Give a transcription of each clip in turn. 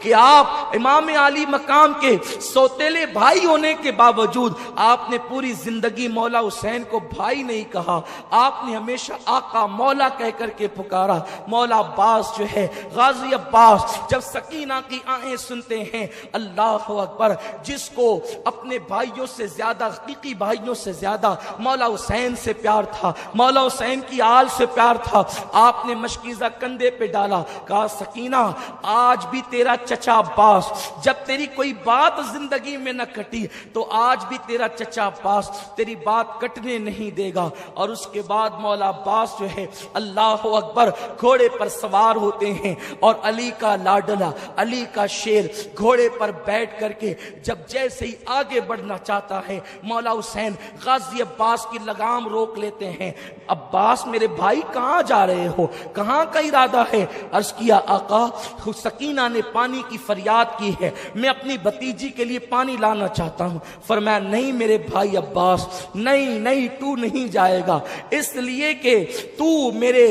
کہ آپ امام عالی مقام کے سوتیلے بھائی ہونے کے باوجود آپ نے پوری زندگی مولا حسین کو بھائی نہیں کہا، آپ نے ہمیشہ آقا مولا کہہ کر کے پکارا۔ مولا عباس جو ہے، غازی عباس جب سکینہ کی آہیں سنتے ہیں، اللہ اکبر، جس کو اپنے بھائیوں سے زیادہ، حقیقی بھائیوں سے زیادہ مولا حسین سے پیار تھا، مولا حسین کی آل سے پیار تھا، آپ نے مشکیزہ کندھے پہ ڈالا، کہا سکینہ آج بھی تیرا چچا عباس، جب تیری کوئی بات زندگی میں نہ کٹی تو آج بھی تیرا چچا عباس تیری بات کٹنے نہیں دے گا۔ اور اس کے بعد مولا عباس جو ہے، اللہ اکبر، گھوڑے پر سوار ہوتے ہیں اور علی کا لاڈلا، علی کا شیر گھوڑے پر بیٹھ کر کے جب جیسے ہی آگے بڑھنا چاہتا ہے، مولا حسین غازی عباس کی لگام روک لیتے ہیں۔ عباس میرے بھائی کہاں جا رہے ہو، کہاں کا ارادہ ہے؟ عرض کیا آقا سکینہ نے پانی کی فریاد کی ہے، میں اپنی بھتیجی کے لیے پانی لانا چاہتا ہوں۔ فرمایا نہیں میرے بھائی عباس، نہیں تو نہیں جائے گا، اس لیے کہ تو میرے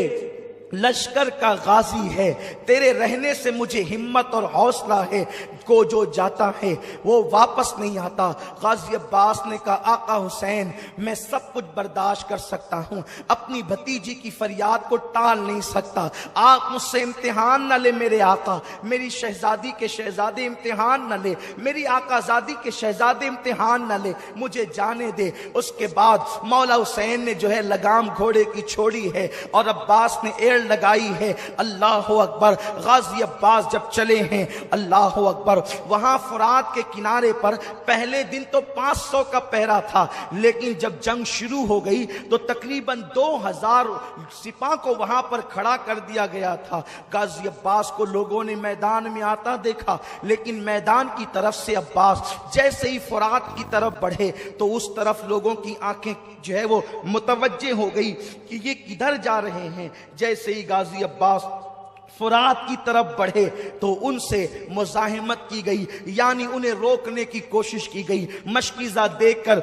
لشکر کا غازی ہے، تیرے رہنے سے مجھے ہمت اور حوصلہ ہے، کو جو جاتا ہے وہ واپس نہیں آتا۔ غازی عباس نے کہا آقا حسین میں سب کچھ برداشت کر سکتا ہوں، اپنی بھتیجی کی فریاد کو ٹال نہیں سکتا، آپ مجھ سے امتحان نہ لے میرے آقا، میری شہزادی کے شہزادے امتحان نہ لے، میری آقا زادی کے شہزادے امتحان نہ لے، مجھے جانے دے۔ اس کے بعد مولا حسین نے جو ہے لگام گھوڑے کی چھوڑی ہے اور عباس نے ایڑ لگائی ہے۔ اللہ اکبر، غازی عباس جب چلے ہیں، اللہ اکبر، وہاں فرات کے کنارے پر پہلے دن تو 500 کا پہرا تھا، لیکن جب جنگ شروع ہو گئی تو تقریباً 2000 سپاہ کو وہاں پر کھڑا کر دیا گیا تھا۔ غازی عباس کو لوگوں نے میدان میں آتا دیکھا، لیکن میدان کی طرف سے عباس جیسے ہی فرات کی طرف بڑھے تو اس طرف لوگوں کی آنکھیں جو ہے وہ متوجہ ہو گئی کہ یہ کدھر جا رہے ہیں۔ جیسے ہی غازی عباس فرات کی طرف بڑھے تو ان سے مزاحمت کی گئی، یعنی انہیں روکنے کی کوشش کی گئی۔ مشکیزہ دیکھ کر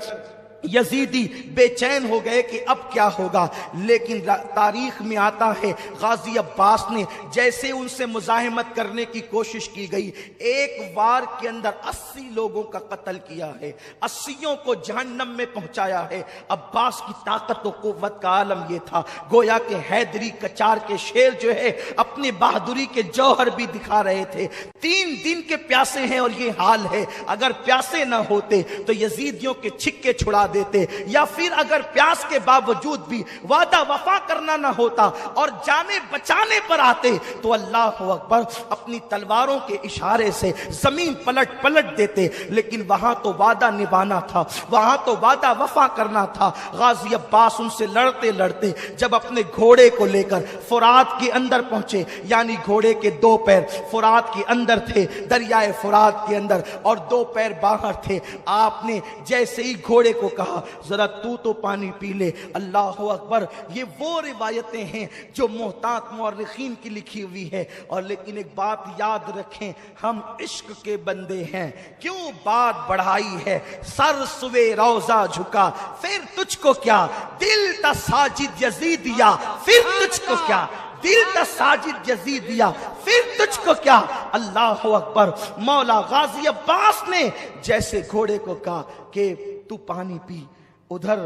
یزیدی بے چین ہو گئے کہ اب کیا ہوگا، لیکن تاریخ میں آتا ہے غازی عباس نے جیسے ان سے مزاحمت کرنے کی کوشش کی گئی، ایک وار کے اندر 80 لوگوں کا قتل کیا ہے، 80 کو جہنم میں پہنچایا ہے۔ عباس کی طاقت و قوت کا عالم یہ تھا، گویا کہ حیدری کچار کے شیر جو ہے اپنی بہادری کے جوہر بھی دکھا رہے تھے۔ 3 دن کے پیاسے ہیں اور یہ حال ہے، اگر پیاسے نہ ہوتے تو یزیدیوں کے چھکے چھڑا دیتے، یا پھر اگر پیاس کے باوجود بھی وعدہ وفا کرنا نہ ہوتا اور جانے بچانے پر آتے تو اللہ اکبر اپنی تلواروں کے اشارے سے زمین پلٹ دیتے، لیکن وہاں تو وعدہ نبھانا تھا، وہاں تو وعدہ وفا کرنا تھا۔ غازی عباس ان سے لڑتے لڑتے جب اپنے گھوڑے کو لے کر فرات کے اندر پہنچے، یعنی گھوڑے کے 2 پیر فرات کے اندر تھے، دریائے فرات کے اندر، اور 2 پیر باہر تھے، آپ نے جیسے ہی گھوڑے کو کہا ذرا تو پانی پی لے۔ اللہ اکبر، یہ وہ روایتیں ہیں جو محتاط مورخین کی لکھی ہوئی ہے، اور لیکن ایک بات یاد رکھیں، ہم عشق کے بندے ہیں، کیوں بات بڑھائی ہے، سر سوے روضہ جھکا پھر تجھ کو کیا، دل تا ساجد یزیدیا پھر تجھ کو کیا، دل تا ساجد یزیدیا پھر تجھ کو کیا۔ اللہ اکبر، مولا غازی عباس نے جیسے گھوڑے کو کہا کہ تو پانی پی، ادھر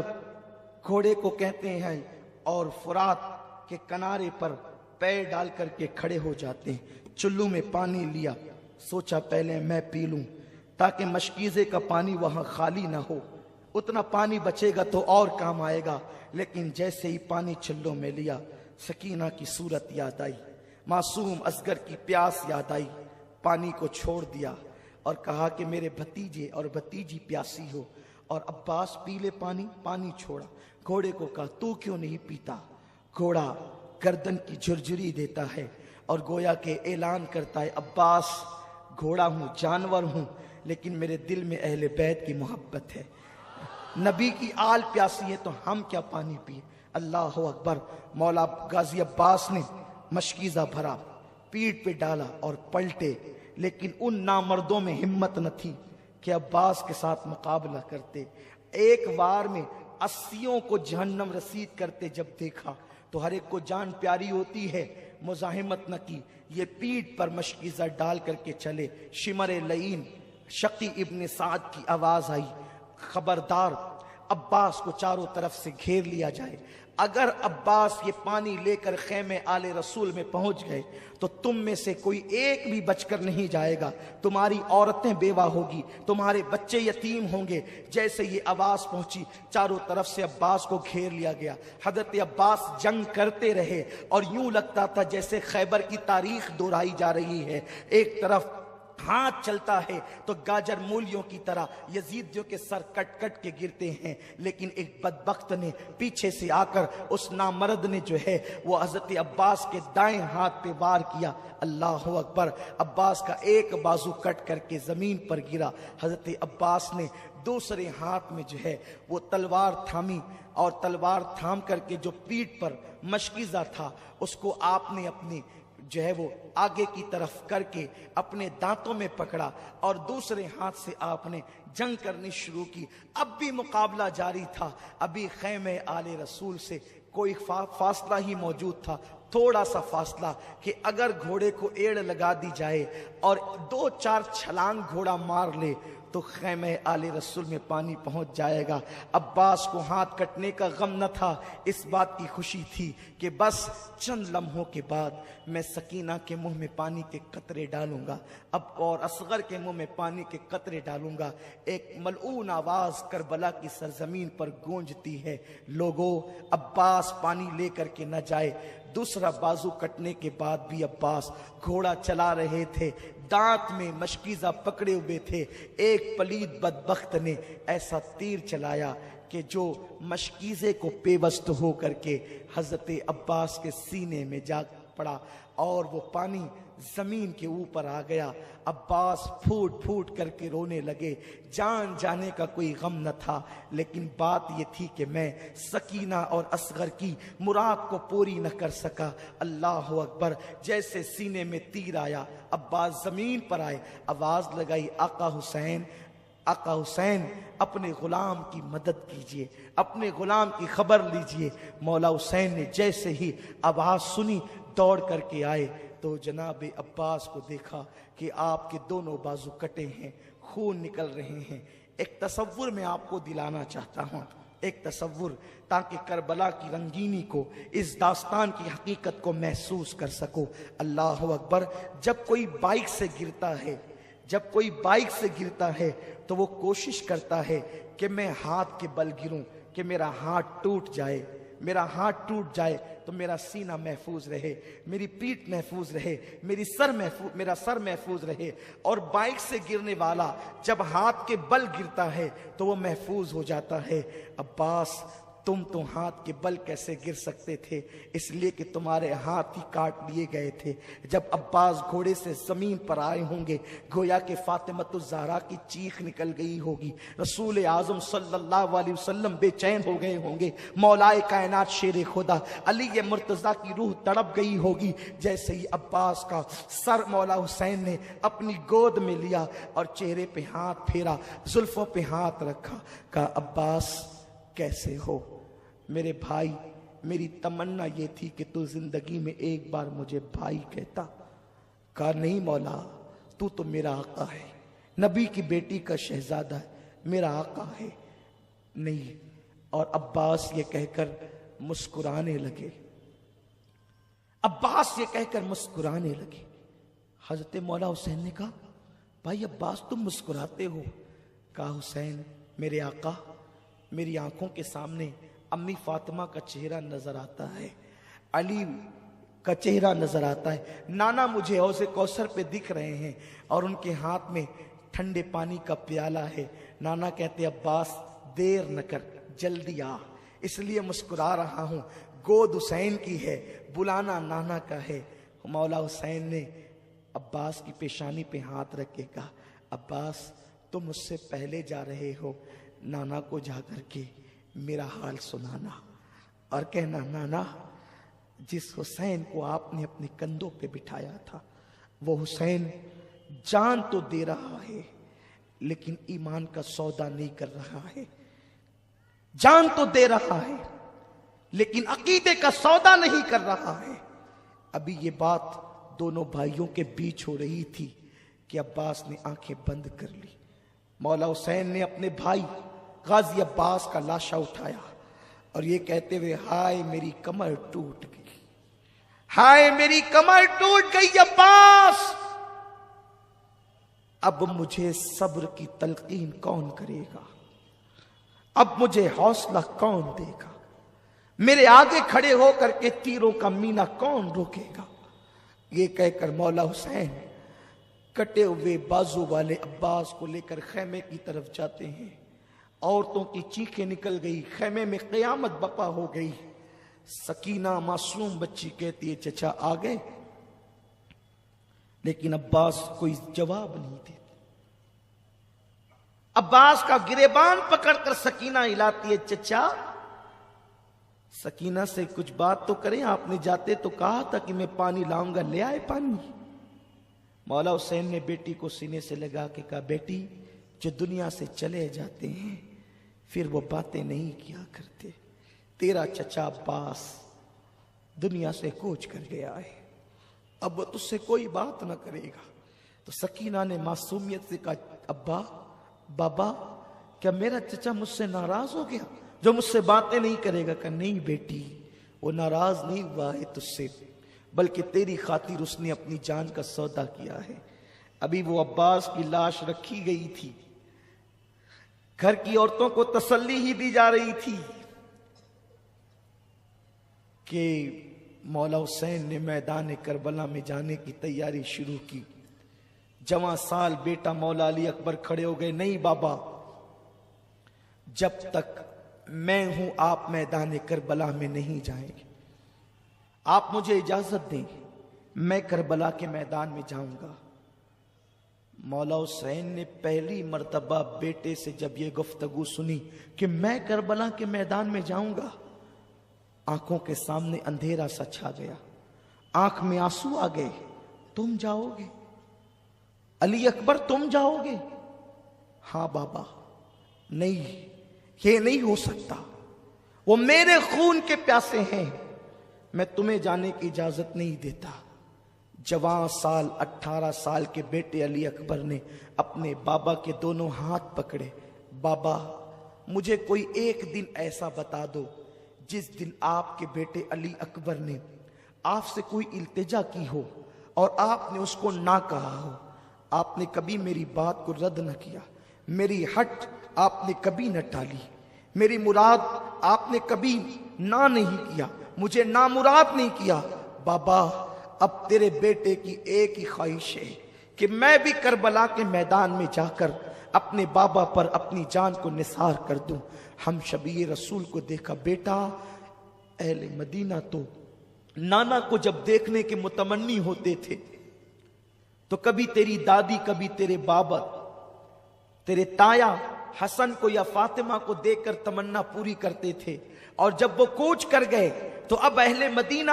گھوڑے کو کہتے ہیں اور فرات کے کنارے پر پیر ڈال کر کے کھڑے ہو جاتے ہیں۔ چلو میں پانی لیا، سوچا پہلے میں پی لوں تاکہ مشکیزے کا پانی وہاں خالی نہ ہو، اتنا پانی بچے گا تو اور کام آئے گا۔ لیکن جیسے ہی پانی چلو میں لیا، سکینہ کی صورت یاد آئی، معصوم اصغر کی پیاس یاد آئی، پانی کو چھوڑ دیا اور کہا کہ میرے بھتیجے اور بھتیجی پیاسی ہو، اور عباس پی لے پانی، پانی چھوڑا۔ گھوڑے کو کہا تو کیوں نہیں پیتا؟ گھوڑا گردن کی جھرجھری دیتا ہے اور گویا کہ اعلان کرتا ہے عباس گھوڑا ہوں، جانور ہوں، لیکن میرے دل میں اہل بیت کی محبت ہے، نبی کی آل پیاسی ہے تو ہم کیا پانی پیے۔ اللہ اکبر، مولا غازی عباس نے مشکیزہ بھرا، پیٹ پہ ڈالا اور پلٹے، لیکن ان نامردوں میں ہمت نہ تھی کہ عباس کے ساتھ مقابلہ کرتے۔ ایک وار میں 80 کو جہنم رسید کرتے جب دیکھا تو ہر ایک کو جان پیاری ہوتی ہے، مزاحمت نہ کی، یہ پیٹھ پر مشکیزہ ڈال کر کے چلے۔ شمر لعین شقی ابن سعد کی آواز آئی، خبردار عباس کو چاروں طرف سے گھیر لیا جائے، اگر عباس یہ پانی لے کر خیمے آل رسول میں پہنچ گئے تو تم میں سے کوئی ایک بھی بچ کر نہیں جائے گا، تمہاری عورتیں بیوہ ہوگی، تمہارے بچے یتیم ہوں گے۔ جیسے یہ آواز پہنچی چاروں طرف سے عباس کو گھیر لیا گیا۔ حضرت عباس جنگ کرتے رہے اور یوں لگتا تھا جیسے خیبر کی تاریخ دہرائی جا رہی ہے۔ ایک طرف ہاتھ چلتا ہے تو گاجر مولیوں کی طرح یزیدیوں کے سر کٹ کٹ کے گرتے ہیں، لیکن ایک بدبخت نے پیچھے سے آ کر اس نامرد نے جو ہے وہ حضرت عباس کے دائیں ہاتھ پہ وار کیا۔ اللہ اکبر! عباس کا ایک بازو کٹ کر کے زمین پر گرا۔ حضرت عباس نے دوسرے ہاتھ میں جو ہے وہ تلوار تھامی، اور تلوار تھام کر کے جو پیٹھ پر مشکیزہ تھا اس کو آپ نے اپنی جو ہے وہ آگے کی طرف کر کے اپنے دانتوں میں پکڑا، اور دوسرے ہاتھ سے آپ نے جنگ کرنی شروع کی۔ اب بھی مقابلہ جاری تھا، ابھی خیمے آل رسول سے کوئی فاصلہ ہی موجود تھا، تھوڑا سا فاصلہ کہ اگر گھوڑے کو ایڑ لگا دی جائے اور 2-4 چھلانگ گھوڑا مار لے تو خیمہ آل رسول میں پانی پہنچ جائے گا۔ عباس کو ہاتھ کٹنے کا غم نہ تھا، اس بات کی خوشی تھی کہ بس چند لمحوں کے بعد میں سکینہ کے منہ میں پانی کے قطرے ڈالوں گا، اب اور اصغر کے منہ میں پانی کے قطرے ڈالوں گا۔ ایک ملعون آواز کربلا کی سرزمین پر گونجتی ہے، لوگوں عباس پانی لے کر کے نہ جائے۔ دوسرا بازو کٹنے کے بعد بھی عباس گھوڑا چلا رہے تھے، دانت میں مشکیزہ پکڑے ہوئے تھے۔ ایک پلید بدبخت نے ایسا تیر چلایا کہ جو مشکیزے کو پیوست ہو کر کے حضرت عباس کے سینے میں جا پڑا اور وہ پانی زمین کے اوپر آ گیا۔ عباس پھوٹ پھوٹ کر کے رونے لگے، جان جانے کا کوئی غم نہ تھا، لیکن بات یہ تھی کہ میں سکینہ اور اصغر کی مراد کو پوری نہ کر سکا۔ اللہ اکبر! جیسے سینے میں تیر آیا عباس زمین پر آئے، آواز لگائی، آقا حسین، آقا حسین اپنے غلام کی مدد کیجئے، اپنے غلام کی خبر لیجئے۔ مولا حسین نے جیسے ہی آواز سنی دوڑ کر کے آئے تو جناب عباس کو دیکھا کہ آپ کے دونوں بازو کٹے ہیں، خون نکل رہے ہیں۔ ایک تصور میں آپ کو دلانا چاہتا ہوں، ایک تصور، تاکہ کربلا کی رنگینی کو، اس داستان کی حقیقت کو محسوس کر سکو۔ اللہ اکبر! جب کوئی بائک سے گرتا ہے، جب کوئی بائک سے گرتا ہے تو وہ کوشش کرتا ہے کہ میں ہاتھ کے بل گروں، کہ میرا ہاتھ ٹوٹ جائے، میرا ہاتھ ٹوٹ جائے تو میرا سینہ محفوظ رہے، میری پیٹھ محفوظ رہے، میرا سر محفوظ رہے۔ اور بائک سے گرنے والا جب ہاتھ کے بل گرتا ہے تو وہ محفوظ ہو جاتا ہے۔ عباس، تم تو ہاتھ کے بل کیسے گر سکتے تھے؟ اس لیے کہ تمہارے ہاتھ ہی کاٹ لیے گئے تھے۔ جب عباس گھوڑے سے زمین پر آئے ہوں گے، گویا کہ فاطمۃ الزہرا کی چیخ نکل گئی ہوگی، رسول اعظم صلی اللہ علیہ وسلم بے چین ہو گئے ہوں گے، مولائے کائنات شیر خدا علی مرتضیٰ کی روح تڑپ گئی ہوگی۔ جیسے ہی عباس کا سر مولا حسین نے اپنی گود میں لیا اور چہرے پہ ہاتھ پھیرا، زلفوں پہ ہاتھ رکھا، کہا عباس کیسے ہو میرے بھائی؟ میری تمنا یہ تھی کہ تو زندگی میں ایک بار مجھے بھائی کہتا۔ کہا نہیں مولا، تو میرا آقا ہے، نبی کی بیٹی کا شہزادہ ہے، میرا آقا ہے۔ نہیں، اور عباس یہ کہہ کر مسکرانے لگے، عباس یہ کہہ کر مسکرانے لگے۔ حضرت مولا حسین نے کہا بھائی عباس تم مسکراتے ہو؟ کہا حسین میرے آقا، میری آنکھوں کے سامنے امی فاطمہ کا چہرہ نظر آتا ہے، علی کا چہرہ نظر آتا ہے، نانا مجھے حوض کوثر پہ دکھ رہے ہیں اور ان کے ہاتھ میں ٹھنڈے پانی کا پیالہ ہے۔ نانا کہتے عباس دیر نہ کر، جلدی آ، اس لیے مسکرا رہا ہوں، گود حسین کی ہے، بلانا نانا کا ہے۔ مولا حسین نے عباس کی پیشانی پہ ہاتھ رکھ کے کہا عباس تم مجھ سے پہلے جا رہے ہو، نانا کو جا کر کے میرا حال سنانا اور کہنا نانا جس حسین کو آپ نے اپنے کندھوں پہ بٹھایا تھا وہ حسین جان تو دے رہا ہے لیکن ایمان کا سودا نہیں کر رہا ہے، جان تو دے رہا ہے لیکن عقیدے کا سودا نہیں کر رہا ہے۔ ابھی یہ بات دونوں بھائیوں کے بیچ ہو رہی تھی کہ عباس نے آنکھیں بند کر لی۔ مولا حسین نے اپنے بھائی غازی عباس کا لاشا اٹھایا اور یہ کہتے ہوئے ہائے میری کمر ٹوٹ گئی، ہائے میری کمر ٹوٹ گئی عباس، اب مجھے صبر کی تلقین کون کرے گا، اب مجھے حوصلہ کون دے گا، میرے آگے کھڑے ہو کر کے تیروں کا مینا کون روکے گا۔ یہ کہہ کر مولا حسین کٹے ہوئے بازو والے عباس کو لے کر خیمے کی طرف جاتے ہیں۔ عورتوں کی چیخیں نکل گئی، خیمے میں قیامت بپا ہو گئی۔ سکینہ معصوم بچی کہتی ہے چچا آ گئے، لیکن عباس کوئی جواب نہیں دیتے۔ عباس کا گریبان پکڑ کر سکینہ ہلاتی ہے، چچا سکینہ سے کچھ بات تو کریں، آپ نے جاتے تو کہا تھا کہ میں پانی لاؤں گا، لے آئے پانی۔ مولا حسین نے بیٹی کو سینے سے لگا کے کہا بیٹی جو دنیا سے چلے جاتے ہیں پھر وہ باتیں نہیں کیا کرتے، تیرا چچا عباس دنیا سے کوچ کر گیا ہے، اب وہ تجھ سے کوئی بات نہ کرے گا۔ تو سکینہ نے معصومیت سے کہا ابا بابا کیا میرا چچا مجھ سے ناراض ہو گیا جو مجھ سے باتیں نہیں کرے گا؟ کہ نہیں بیٹی وہ ناراض نہیں ہوا ہے تجھ سے، بلکہ تیری خاطر اس نے اپنی جان کا سودا کیا ہے۔ ابھی وہ عباس کی لاش رکھی گئی تھی، گھر کی عورتوں کو تسلی ہی دی جا رہی تھی کہ مولا حسین نے میدان کربلا میں جانے کی تیاری شروع کی۔ جوان سال بیٹا مولا علی اکبر کھڑے ہو گئے، نہیں بابا جب تک میں ہوں آپ میدان کربلا میں نہیں جائیں گے، آپ مجھے اجازت دیں میں کربلا کے میدان میں جاؤں گا۔ مولا حسین نے پہلی مرتبہ بیٹے سے جب یہ گفتگو سنی کہ میں کربلا کے میدان میں جاؤں گا، آنکھوں کے سامنے اندھیرا سا چھا گیا، آنکھ میں آنسو آ گئے۔ تم جاؤ گے علی اکبر، تم جاؤ گے؟ ہاں بابا، نہیں یہ نہیں ہو سکتا، وہ میرے خون کے پیاسے ہیں، میں تمہیں جانے کی اجازت نہیں دیتا۔ جوان سال 18 سال کے بیٹے علی اکبر نے اپنے بابا کے دونوں ہاتھ پکڑے، بابا مجھے کوئی ایک دن ایسا بتا دو جس دن آپ کے بیٹے علی اکبر نے آپ سے کوئی التجا کی ہو اور آپ نے اس کو نہ کہا ہو، آپ نے کبھی میری بات کو رد نہ کیا، میری ہٹ آپ نے کبھی نہ ٹالی، میری مراد آپ نے کبھی نہ نہیں کیا، مجھے نامراد نہیں کیا۔ بابا اب تیرے بیٹے کی ایک ہی خواہش ہے کہ میں بھی کربلا کے میدان میں جا کر اپنے بابا پر اپنی جان کو نثار کر دوں۔ ہم شبیہ رسول کو دیکھا، بیٹا اہل مدینہ تو نانا کو جب دیکھنے کے متمنی ہوتے تھے تو کبھی تیری دادی، کبھی تیرے بابا، تیرے تایا حسن کو یا فاطمہ کو دیکھ کر تمنا پوری کرتے تھے، اور جب وہ کوچ کر گئے تو اب اہل مدینہ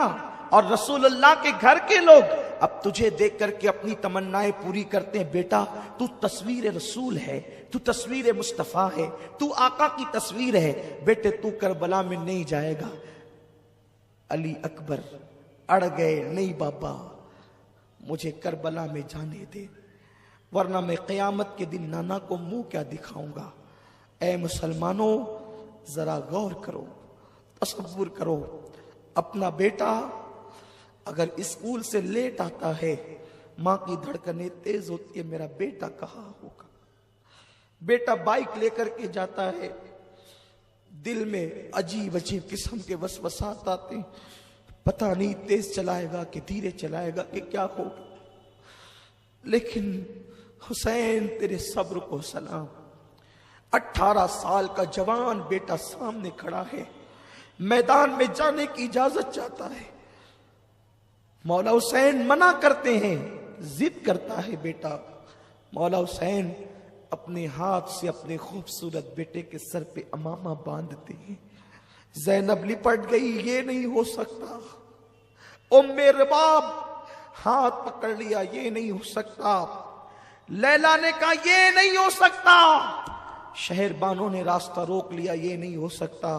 اور رسول اللہ کے گھر کے لوگ اب تجھے دیکھ کر کے اپنی تمنائیں پوری کرتے ہیں۔ بیٹا تو تصویر رسول ہے، تو تصویر مصطفیٰ ہے، تو آقا کی تصویر ہے، بیٹے تو کربلا میں نہیں جائے گا۔ علی اکبر اڑ گئے، نہیں بابا مجھے کربلا میں جانے دے، ورنہ میں قیامت کے دن نانا کو منہ کیا دکھاؤں گا۔ اے مسلمانوں ذرا غور کرو، تصور کرو، اپنا بیٹا اگر اسکول سے لیٹ آتا ہے ماں کی دھڑکنیں تیز ہوتی ہے، میرا بیٹا کہاں ہوگا۔ بیٹا بائک لے کر کے جاتا ہے، دل میں عجیب عجیب قسم کے وسوسات آتے ہیں، پتہ نہیں تیز چلائے گا کہ دھیرے چلائے گا کہ کیا ہوگا۔ لیکن حسین تیرے صبر کو سلام، 18 سال کا جوان بیٹا سامنے کھڑا ہے، میدان میں جانے کی اجازت چاہتا ہے، مولا حسین منع کرتے ہیں، ضد کرتا ہے بیٹا۔ مولا حسین اپنے ہاتھ سے اپنے خوبصورت بیٹے کے سر پہ امامہ باندھتے ہیں۔ زینب لپٹ گئی، یہ نہیں ہو سکتا۔ ام رباب ہاتھ پکڑ لیا، یہ نہیں ہو سکتا۔ لیلا نے کہا یہ نہیں ہو سکتا۔ شہر بانوں نے راستہ روک لیا، یہ نہیں ہو سکتا۔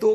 2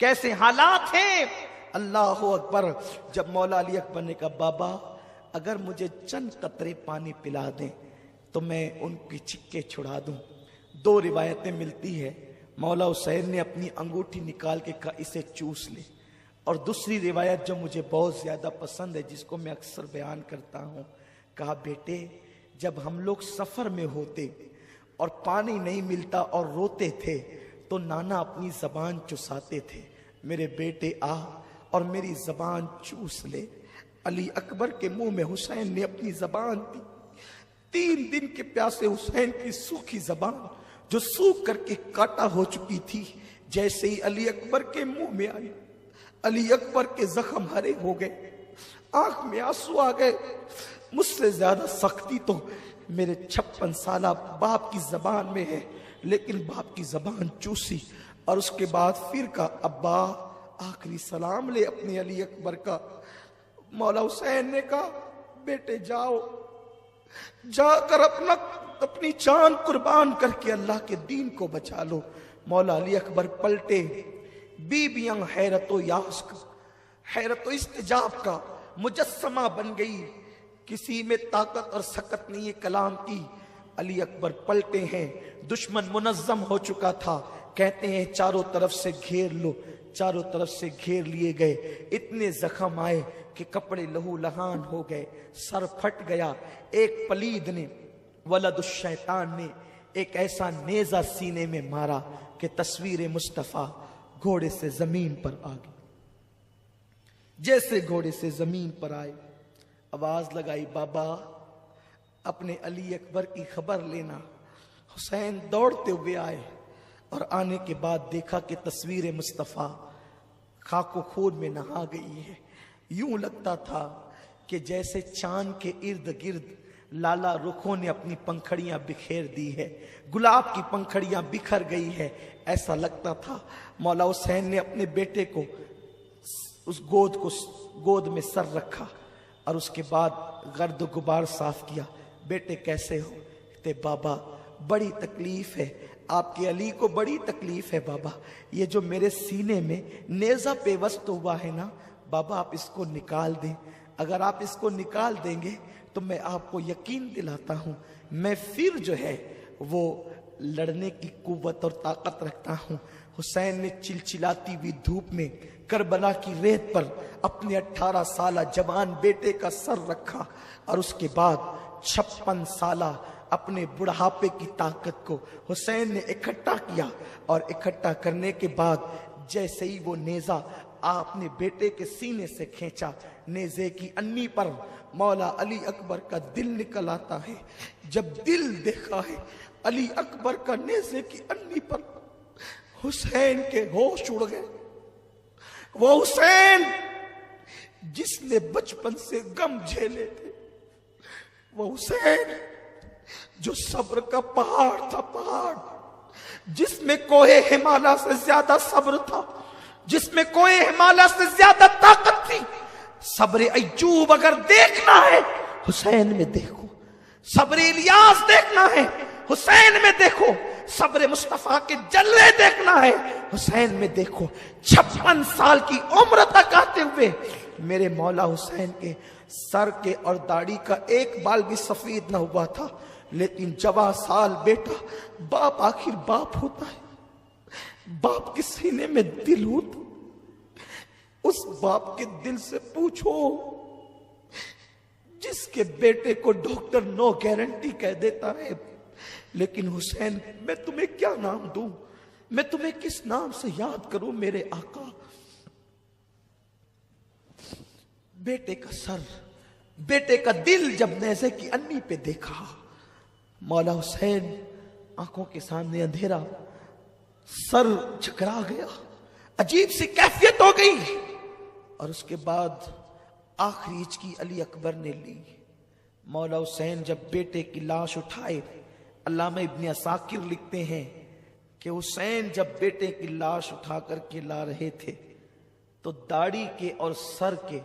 کیسے حالات ہیں. اللہ اکبر. جب مولا علی اکبر نے کہا بابا اگر مجھے چند قطرے پانی پلا دیں تو میں ان کی چکے چھڑا دوں. دو روایتیں ملتی ہے. مولا حسین نے اپنی انگوٹھی نکال کے کہا اسے چوس لے. اور دوسری روایت جو مجھے بہت زیادہ پسند ہے, جس کو میں اکثر بیان کرتا ہوں, کہا بیٹے جب ہم لوگ سفر میں ہوتے اور پانی نہیں ملتا اور روتے تھے تو نانا اپنی زبان چساتے تھے. میرے بیٹے آ اور میری زبان چوس لے. علی اکبر کے منہ میں حسین نے اپنی زبان دی. 3 دن کے پیاسے حسین کی سوکھی زبان جو سوکھ کر کے کاٹا ہو چکی تھی, جیسے ہی علی اکبر کے منہ میں آئی, علی اکبر کے زخم ہرے ہو گئے, آنکھ میں آنسو آ گئے. مجھ سے زیادہ سختی تو میرے 56 سالہ باپ کی زبان میں ہے, لیکن باپ کی زبان چوسی. اور اس کے بعد پھر کہا ابا آخری سلام لے اپنے علی اکبر کا. مولا حسین نے کہا بیٹے جاؤ, جا کر اپنی جان قربان کر کے اللہ کے دین کو بچا لو. مولا علی اکبر پلٹے. بیویاں حیرت و یاس کا, حیرت و استجاب کا مجسمہ بن گئی. کسی میں طاقت اور سکت نہیں ہے کلام کی. علی اکبر پلٹے ہیں. دشمن منظم ہو چکا تھا. کہتے ہیں چاروں طرف سے گھیر لو. چاروں طرف سے گھیر لیے گئے. اتنے زخم آئے کہ کپڑے لہو لہان ہو گئے, سر پھٹ گیا. ایک پلید نے, ولد الشیطان نے, ایک ایسا نیزہ سینے میں مارا کہ تصویر مصطفیٰ گھوڑے سے زمین پر آ گئی. جیسے گھوڑے سے زمین پر آئے, آواز لگائی بابا اپنے علی اکبر کی خبر لینا. حسین دوڑتے ہوئے آئے اور آنے کے بعد دیکھا کہ تصویر مصطفیٰ خاک و خون میں نہا گئی ہے. یوں لگتا تھا کہ جیسے چاند کے ارد گرد لالا رخوں نے اپنی پنکھڑیاں بکھیر دی ہے, گلاب کی پنکھڑیاں بکھر گئی ہے, ایسا لگتا تھا. مولا حسین نے اپنے بیٹے کو اس گود میں سر رکھا اور اس کے بعد گرد و غبار صاف کیا. بیٹے کیسے ہو؟ کہتے بابا بڑی تکلیف ہے, آپ کے علی کو بڑی تکلیف ہے بابا. یہ جو میرے سینے میں نیزہ پیوست ہوا ہے نا بابا, آپ اس کو نکال دیں. اگر آپ اس کو نکال دیں گے تو میں آپ کو یقین دلاتا ہوں میں پھر جو ہے وہ لڑنے کی قوت اور طاقت رکھتا ہوں. حسین نے چلچلاتی ہوئی دھوپ میں کربلا کی ریت پر اپنے 18 سالہ جوان بیٹے کا سر رکھا اور اس کے بعد 56 سالہ اپنے بڑھاپے کی طاقت کو حسین نے اکٹھا کیا. اور اکٹھا کرنے کے بعد جیسے ہی وہ نیزہ آپ نے بیٹے کے سینے سے کھینچا, نیزے کی انی پر مولا علی اکبر کا دل نکل آتا ہے. جب دل دیکھا ہے علی اکبر کا نیزے کی انی پر, حسین کے ہوش اڑ گئے. وہ حسین جس نے بچپن سے غم جھیلے تھے, وہ حسین جو صبر کا پہاڑ تھا, پہاڑ جس میں کوہ ہمالیہ سے زیادہ صبر تھا, جس میں کوہ ہمالیہ سے زیادہ طاقت تھی. صبر ایوب اگر دیکھنا ہے حسین میں دیکھو, صبر الیاس دیکھنا ہے حسین میں دیکھو, صبر مصطفیٰ کے جلوے دیکھنا ہے حسین میں دیکھو. 56 سال کی عمر تک آتے ہوئے میرے مولا حسین کے سر کے اور داڑھی کا ایک بال بھی سفید نہ ہوا تھا. لیکن جوان سال بیٹا, باپ آخر باپ ہوتا ہے, باپ کے سینے میں دل ہوتا. اس باپ کے دل سے پوچھو جس کے بیٹے کو ڈاکٹر نو گارنٹی کہہ دیتا ہے. لیکن حسین میں تمہیں کیا نام دوں, میں تمہیں کس نام سے یاد کروں میرے آقا. بیٹے کا سر, بیٹے کا دل جب نیزے کی انی پہ دیکھا, مولا حسین آنکھوں کے سامنے اندھیرا, سر جھکرا گیا, عجیب سی کیفیت ہو گئی. اور اس کے بعد آخری ہچکی علی اکبر نے لی. مولا حسین جب بیٹے کی لاش اٹھائے, علامہ ابن عساکر لکھتے ہیں کہ حسین جب بیٹے کی لاش اٹھا کر کے لا رہے تھے تو داڑھی کے اور سر کے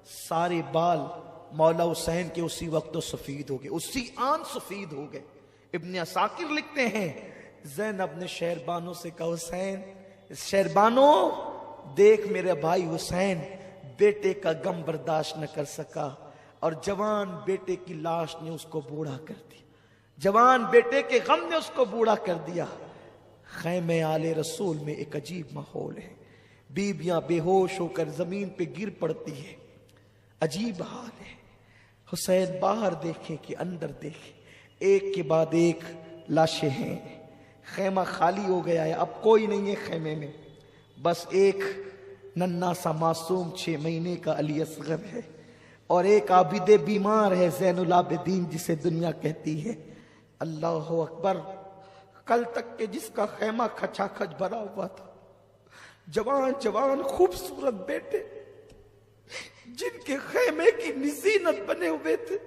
سارے بال مولا حسین کے اسی وقت تو سفید ہو گئے, اسی آن سفید ہو گئے. ابن عساکر لکھتے ہیں زینب نے شہربانوں سے کہا حسین, شہربانوں دیکھ میرے بھائی حسین بیٹے کا غم برداشت نہ کر سکا اور جوان بیٹے کی لاش نے اس کو بوڑھا کر دیا، جوان بیٹے کے غم نے اس کو بوڑھا کر دیا۔ خیمے آل رسول میں ایک عجیب ماحول ہے، بیویاں بے ہوش ہو کر زمین پہ گر پڑتی ہے، عجیب حال ہے۔ حسین باہر دیکھیں کہ اندر دیکھیں، ایک کے بعد ایک لاشیں ہیں، خیمہ خالی ہو گیا ہے، اب کوئی نہیں ہے خیمے میں، بس ایک ننھا سا معصوم 6 مہینے کا علی اصغر ہے، اور ایک عابد بیمار ہے زین العابدین جسے دنیا کہتی ہے۔ اللہ اکبر، کل تک کے جس کا خیمہ کھچا کھچ بھرا ہوا تھا، جوان جوان خوبصورت بیٹے جن کے خیمے کی نزینت بنے ہوئے تھے،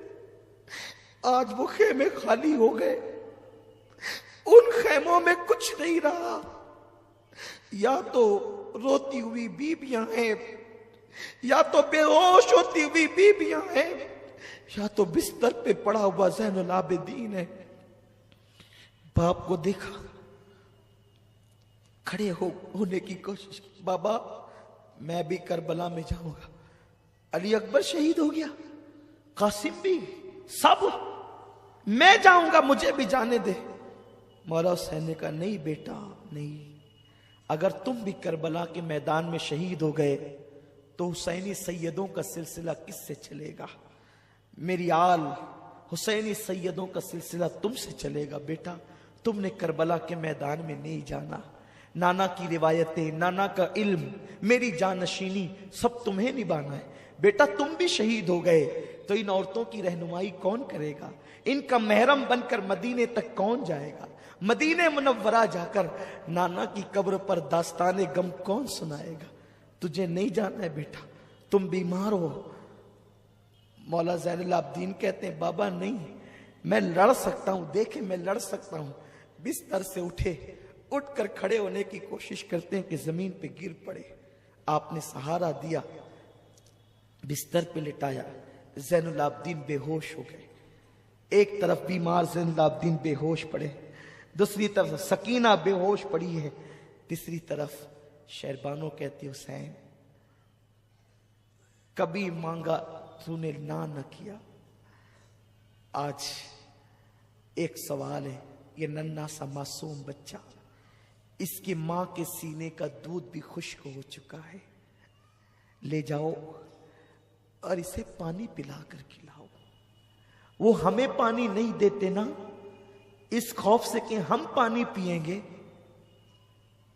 آج وہ خیمے خالی ہو گئے، ان خیموں میں کچھ نہیں رہا، یا تو روتی ہوئی بیویاں ہیں، یا تو بے ہوش ہوتی ہوئی بیویاں ہیں، یا تو بستر پہ پڑا ہوا زین العابدین ہے۔ باپ کو دیکھا، کھڑے ہونے کی کوشش کی، بابا میں بھی کربلا میں جاؤں گا۔ علی اکبر شہید ہو گیا، قاسم بھی، سب، میں جاؤں گا، مجھے بھی جانے دے۔ مولا حسین نے کہا نہیں بیٹا نہیں، اگر تم بھی کربلا کے میدان میں شہید ہو گئے تو حسینی سیدوں کا سلسلہ کس سے چلے گا؟ میری آل حسینی سیدوں کا سلسلہ تم سے چلے گا بیٹا، تم نے کربلا کے میدان میں نہیں جانا، نانا کی روایتیں، نانا کا علم، میری جانشینی سب تمہیں نبھانا ہے بیٹا، تم بھی شہید ہو گئے تو ان عورتوں کی رہنمائی کون کرے گا؟ ان کا محرم بن کر مدینے تک کون جائے گا؟ مدینے منورہ جا کر نانا کی قبر پر داستان غم کون سنائے گا؟ تجھے نہیں جانا ہے بیٹا، تم بیمار ہو۔ مولا زین العابدین کہتے ہیں بابا نہیں، میں لڑ سکتا ہوں، دیکھیں میں لڑ سکتا ہوں۔ بستر سے اٹھے، اٹھ کر کھڑے ہونے کی کوشش کرتے ہیں کہ زمین پہ گر پڑے، آپ نے سہارا دیا، بستر پہ لٹایا، زین العابدین بے ہوش ہو گئے۔ ایک طرف بیمار زین العابدین بے ہوش پڑے، دوسری طرف سکینہ بے ہوش پڑی ہے، تیسری طرف شہربانو کہتی حسین کبھی مانگا تو نے نہ کیا، آج ایک سوال ہے، یہ ننھا سا معصوم بچہ، اس کی ماں کے سینے کا دودھ بھی خشک ہو چکا ہے، لے جاؤ اور اسے پانی پلا کر کھلاؤ۔ وہ ہمیں پانی نہیں دیتے نا، اس خوف سے کہ ہم پانی پیئیں گے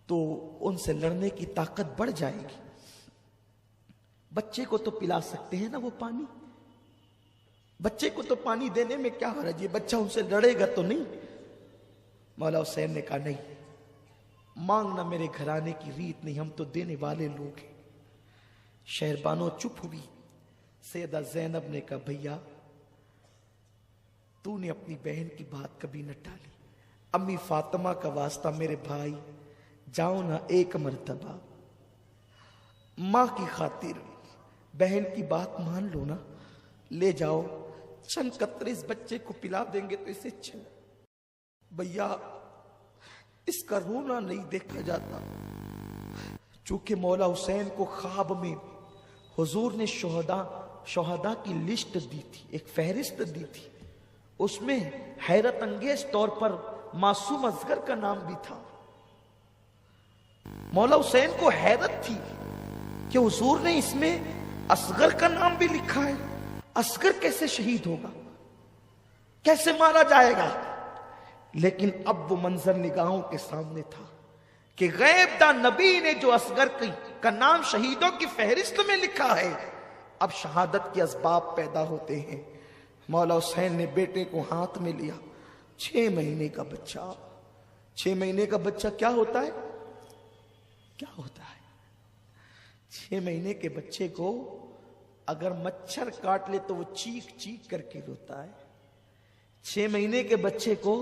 تو ان سے لڑنے کی طاقت بڑھ جائے گی۔ بچے کو تو پلا سکتے ہیں نا وہ پانی، بچے کو تو پانی دینے میں کیا حرج ہے، بچہ ان سے لڑے گا تو نہیں۔ مولا حسین نے کہا نہیں، مانگنا میرے گھرانے کی ریت نہیں، ہم تو دینے والے لوگ ہیں۔ شہربانو چپ ہوئی، سیدہ زینب نے کہا بھیا تو نے اپنی بہن کی بات کبھی نہ ٹالی، امی فاطمہ کا واسطہ میرے بھائی جاؤ نا ایک مرتبہ، ماں کی خاطر بہن کی بات مان لو نا، لے جاؤ، چند قطرے اس بچے کو پلا دیں گے تو اسے اچھا۔ بھیا اس کا رونا نہیں دیکھا جاتا، چونکہ مولا حسین کو خواب میں حضور نے شہداء کی لسٹ دی تھی، ایک فہرست دی تھی، اس میں حیرت انگیز طور پر معصوم اصغر کا نام بھی تھا۔ مولا حسین کو حیرت تھی کہ حضور نے اس میں اصغر کا نام بھی لکھا ہے، اصغر کیسے شہید ہوگا، کیسے مارا جائے گا؟ لیکن اب وہ منظر نگاہوں کے سامنے تھا کہ غیب دا نبی نے جو اصغر کا نام شہیدوں کی فہرست میں لکھا ہے، اب شہادت کے اسباب پیدا ہوتے ہیں۔ مولا حسین نے بیٹے کو ہاتھ میں لیا، 6 مہینے کا بچہ، 6 مہینے کا بچہ کیا ہوتا ہے؟ کیا ہوتا ہے 6 مہینے کے بچے کو اگر مچھر کاٹ لے تو وہ چیخ چیخ کر کے روتا ہے۔ 6 مہینے کے بچے کو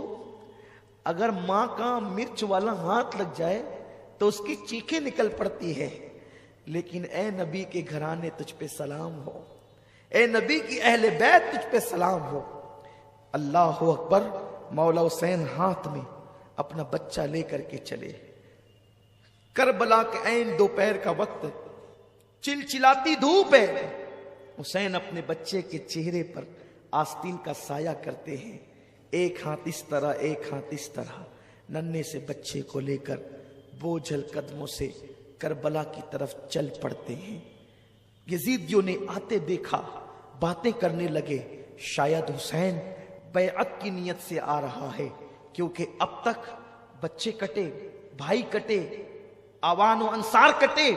اگر ماں کا مرچ والا ہاتھ لگ جائے تو اس کی چیخیں نکل پڑتی ہے۔ لیکن اے نبی کے گھرانے تجھ پہ سلام ہو، اے نبی کی اہل بیت تجھ پہ سلام ہو۔ اللہ اکبر، مولا حسین ہاتھ میں اپنا بچہ لے کر کے چلے، کربلا کے عین دوپہر کا وقت، چلچلاتی دھوپ ہے، حسین اپنے بچے کے چہرے پر آستین کا سایہ کرتے ہیں، ایک ہاتھ اس طرح ایک ہاتھ اس طرح، ننھے سے بچے کو لے کر بوجھل قدموں سے کربلا کی طرف چل پڑتے ہیں۔ یزیدیوں نے آتے دیکھا، باتیں کرنے لگے، شاید حسین بیعت کی نیت سے آ رہا ہے، کیونکہ اب تک بچے کٹے، بھائی کٹے، آوان و انصار کٹے،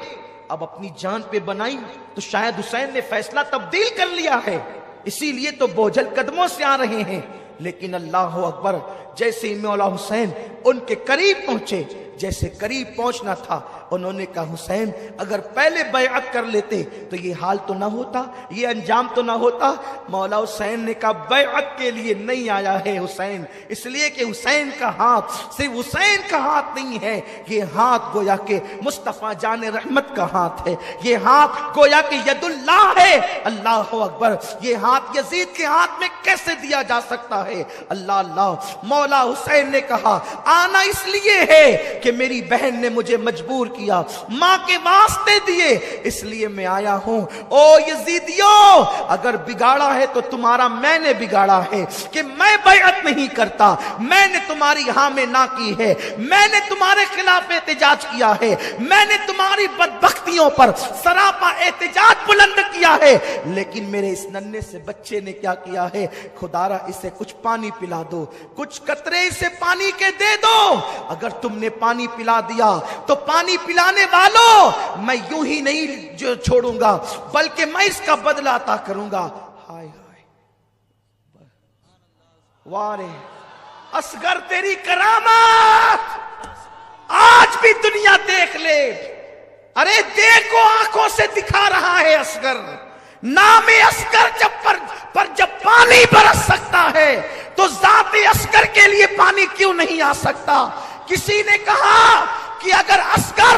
اب اپنی جان پہ بنائی تو شاید حسین نے فیصلہ تبدیل کر لیا ہے، اسی لیے تو بوجھل قدموں سے آ رہے ہیں۔ لیکن اللہ اکبر، جیسے ہی مولا حسین ان کے قریب پہنچے، جیسے قریب پہنچنا تھا، انہوں نے کہا حسین اگر پہلے بیعت کر لیتے تو یہ حال تو نہ ہوتا، یہ انجام تو نہ ہوتا۔ مولا حسین نے کہا بیعت کے لیے نہیں آیا ہے حسین، اس لیے کہ حسین کا ہاتھ صرف حسین کا ہاتھ نہیں ہے، یہ ہاتھ گویا کہ مصطفیٰ جان رحمت کا ہاتھ ہے، یہ ہاتھ گویا کہ ید اللہ ہے۔ اللہ اکبر، یہ ہاتھ یزید کے ہاتھ میں کیسے دیا جا سکتا ہے؟ اللہ اللہ۔ مولا حسین نے کہا آنا اس لیے ہے کہ میری بہن نے مجھے مجبور کیا، ماں کے واسطے دیے، اس لیے میں آیا ہوں۔ او یزیدیوں، اگر بگاڑا ہے تو تمہارا میں نے بگاڑا ہے کہ میں بیعت نہیں کرتا، میں نے تمہاری ہاں میں نہ کی ہے، میں نے تمہارے خلاف احتجاج کیا ہے، میں نے تمہاری بدبختیوں پر سراپا احتجاج بلند کیا ہے، لیکن میرے اس ننھے سے بچے نے کیا کیا ہے؟ خدارا اسے کچھ پانی پلا دو، کچھ قطرے اسے پانی کے دے دو۔ اگر تم نے پانی پلا دیا تو پانی پلانے والوں میں یوں ہی نہیں جو چھوڑوں گا، بلکہ میں اس کا بدلہ عطا کروں گا۔ ہائے ہائے، وارے اصغر تیری کرامات آج بھی دنیا دیکھ لے۔ ارے دیکھو آنکھوں سے دکھا رہا ہے اصغر، نام اصغر جب پانی برس سکتا ہے تو ذات اصغر کے لیے پانی کیوں نہیں آ سکتا؟ کسی نے کہا کہ اگر اصغر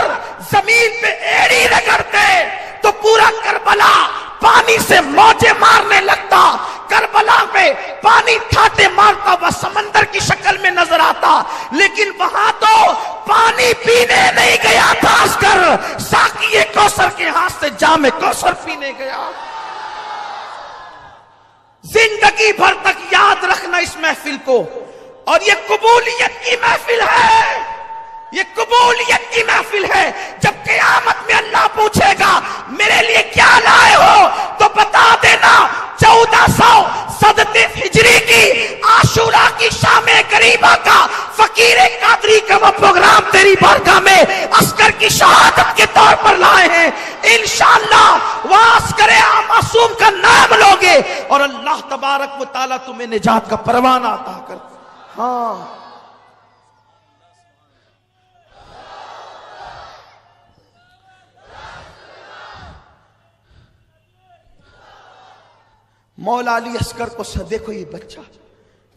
زمین پہ ایڑی رگڑتے تو پورا کربلا پانی سے موجیں مارنے لگتا، کربلا میں پانی ٹھاٹے مارتا ہوا سمندر کی شکل میں نظر آتا، لیکن وہاں تو پانی پینے نہیں گیا تھا اصغر، ساقی کوثر کے ہاتھ سے جام کوثر پینے گیا۔ زندگی بھر تک یاد رکھنا اس محفل کو، اور یہ قبولیت کی محفل ہے، یہ قبولیت کی محفل ہے۔ جب قیامت میں اللہ پوچھے گا میرے لیے کیا لائے ہو تو بتا دینا 1400 ہجری کی عاشورہ کی شام قریبہ کا فقیر قادری کا وہ پروگرام تیری بارگاہ میں اصغر کی شہادت کے طور پر لائے ہیں۔ انشاءاللہ وہاں اصغر معصوم کا نام لوگے اور اللہ تبارک و تعالیٰ تمہیں نجات کا پروانہ عطا کر۔ ہاں مولا علی اصغر کو دیکھو، یہ بچہ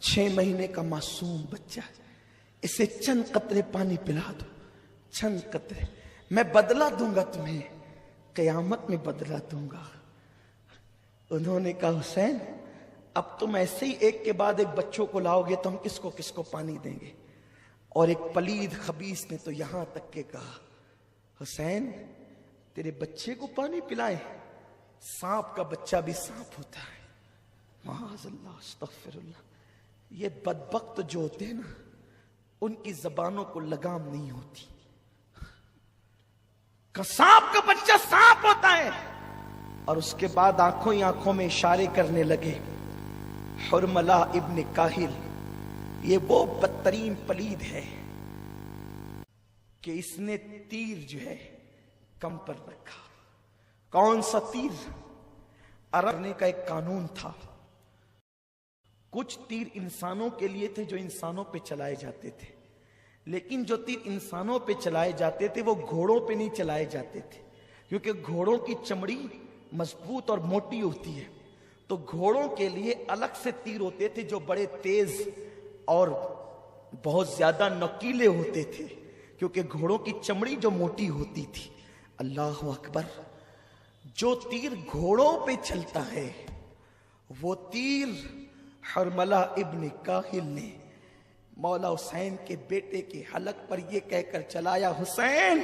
6 مہینے کا معصوم بچہ ہے، اسے چند قطرے پانی پلا دو، چند قطرے، میں بدلہ دوں گا تمہیں، قیامت میں بدلہ دوں گا۔ انہوں نے کہا حسین اب تم ایسے ہی ایک کے بعد ایک بچوں کو لاؤ گے تو ہم کس کو پانی دیں گے؟ اور ایک پلید خبیث نے تو یہاں تک کہ کہا حسین تیرے بچے کو پانی پلائیں؟ سانپ کا بچہ بھی سانپ ہوتا ہے، معاذ اللہ، استغفر اللہ۔ یہ بدبخت جو ہوتے ہیں نا، ان کی زبانوں کو لگام نہیں ہوتی، سانپ کا بچہ سانپ ہوتا ہے۔ اور اس کے بعد آنکھوں ہی آنکھوں میں اشارے کرنے لگے۔ حرملہ ابن کاہل یہ وہ بدترین پلید ہے کہ اس نے تیر جو ہے کم پر رکھا۔ کون سا تیر؟ عرب کا ایک قانون تھا، کچھ تیر انسانوں کے لیے تھے جو انسانوں پہ چلائے جاتے تھے، لیکن جو تیر انسانوں پہ چلائے جاتے تھے وہ گھوڑوں پہ نہیں چلائے جاتے تھے، کیونکہ گھوڑوں کی چمڑی مضبوط اور موٹی ہوتی ہے، تو گھوڑوں کے لیے الگ سے تیر ہوتے تھے جو بڑے تیز اور بہت زیادہ نوکیلے ہوتے تھے، کیونکہ گھوڑوں کی چمڑی جو موٹی ہوتی تھی۔ اللہ اکبر، جو تیر گھوڑوں پہ چلتا ہے وہ تیر حرملہ ابن کاہل نے مولا حسین کے بیٹے کے حلق پر یہ کہہ کر چلایا، حسین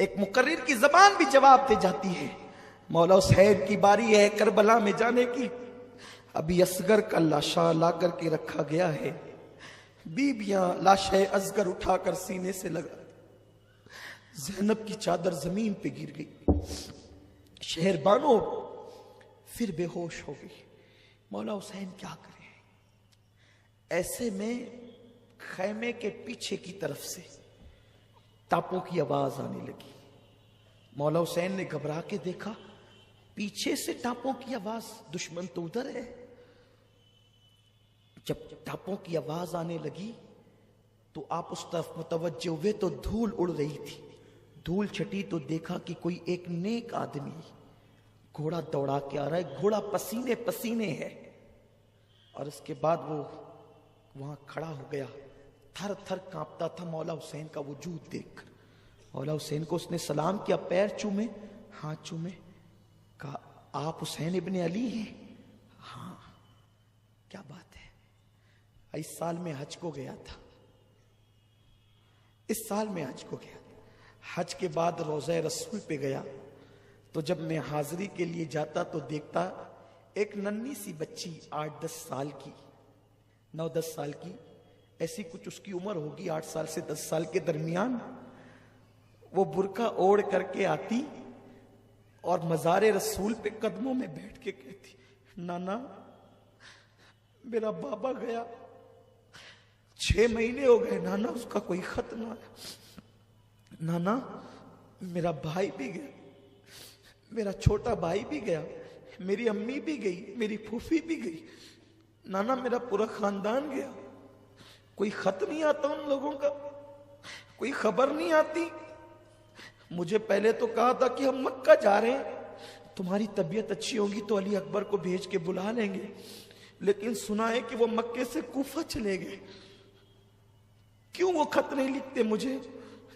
ایک مقرر کی زبان بھی جواب دے جاتی ہے. مولا حسین کی باری ہے کربلا میں جانے کی. ابھی اصغر کا لاشا لا کر کے رکھا گیا ہے. بیویاں لاشے اصغر اٹھا کر سینے سے لگا. زینب کی چادر زمین پہ گر گئی. شہر بانو پھر بے ہوش ہو گئی. مولا حسین کیا کریں؟ ایسے میں خیمے کے پیچھے کی طرف سے ٹاپوں کی آواز آنے لگی. مولا حسین نے گھبرا کے دیکھا, پیچھے سے ٹاپوں کی آواز, دشمن تو ادھر ہے. جب ٹاپوں کی آواز آنے لگی تو آپ اس طرف متوجہ ہوئے تو دھول اڑ رہی تھی. دھول چھٹی تو دیکھا کہ کوئی ایک نیک آدمی گھوڑا دوڑا کے آ رہا ہے. گھوڑا پسینے پسینے ہے. اور اس کے بعد وہ وہاں کھڑا ہو گیا, تھر تھر کانپتا تھا مولا حسین کا وجود دیکھ کر. مولا حسین کو اس نے سلام کیا, پیر چومے, ہاتھ چومے. کہا آپ حسین ابن علی ہیں؟ ہاں. کیا بات ہے؟ اس سال میں حج کو گیا تھا. اس سال میں حج کو گیا. حج کے بعد روضہ رسول پہ گیا تو جب میں حاضری کے لیے جاتا تو دیکھتا ایک ننھی سی بچی 8-10 سال کی, 9-10 سال کی, ایسی کچھ اس کی عمر ہوگی 8 سال سے 10 سال کے درمیان. وہ برقع اوڑھ کر کے آتی اور مزار رسول پہ قدموں میں بیٹھ کے کہتی, نانا میرا بابا گیا, 6 مہینے ہو گئے نانا, اس کا کوئی خط نہ آیا. نانا میرا بھائی بھی گیا, میرا چھوٹا بھائی بھی گیا, میری امی بھی گئی, میری پھوپھی بھی گئی. نانا میرا پورا خاندان گیا, کوئی خط نہیں آتا ان لوگوں کا, کوئی خبر نہیں آتی. مجھے پہلے تو کہا تھا کہ ہم مکہ جا رہے ہیں, تمہاری طبیعت اچھی ہوگی تو علی اکبر کو بھیج کے بلا لیں گے, لیکن سنا ہے کہ وہ مکے سے کوفہ چلے گئے. کیوں وہ خط نہیں لکھتے مجھے؟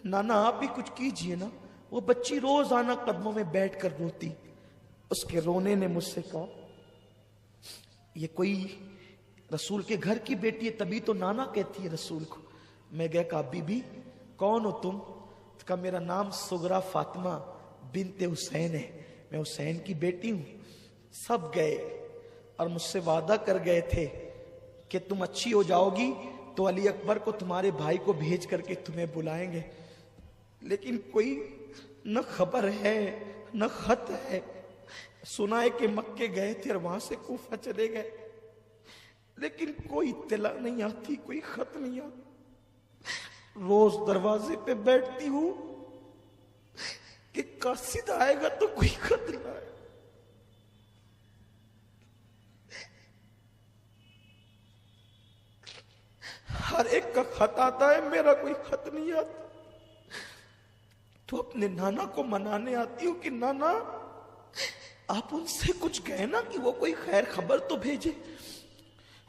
نانا آپ بھی کچھ کیجئے نا. وہ بچی روز آنا قدموں میں بیٹھ کر روتی. اس کے رونے نے مجھ سے کہا یہ کوئی رسول کے گھر کی بیٹی ہے, تبھی تو نانا کہتی ہے رسول کو. میں گیا, کہا بی بی کون ہو تم؟ کہا میرا نام سغرا فاطمہ بنت حسین ہے, میں حسین کی بیٹی ہوں. سب گئے اور مجھ سے وعدہ کر گئے تھے کہ تم اچھی ہو جاؤ گی تو علی اکبر کو تمہارے بھائی کو بھیج کر کے تمہیں بلائیں گے, لیکن کوئی نہ خبر ہے نہ خط ہے. سنا ہے کہ مکے گئے تھے اور وہاں سے کوفہ چلے گئے, لیکن کوئی اطلاع نہیں آتی, کوئی خط نہیں آتا. روز دروازے پہ بیٹھتی ہوں کہ قاصد آئے گا تو کوئی خط نہ آئے. ہر ایک کا خط آتا ہے, میرا کوئی خط نہیں آتا. تو اپنے نانا کو منانے آتی ہوں کہ نانا آپ ان سے کچھ کہیں نا کہ وہ کوئی خیر خبر تو بھیجے,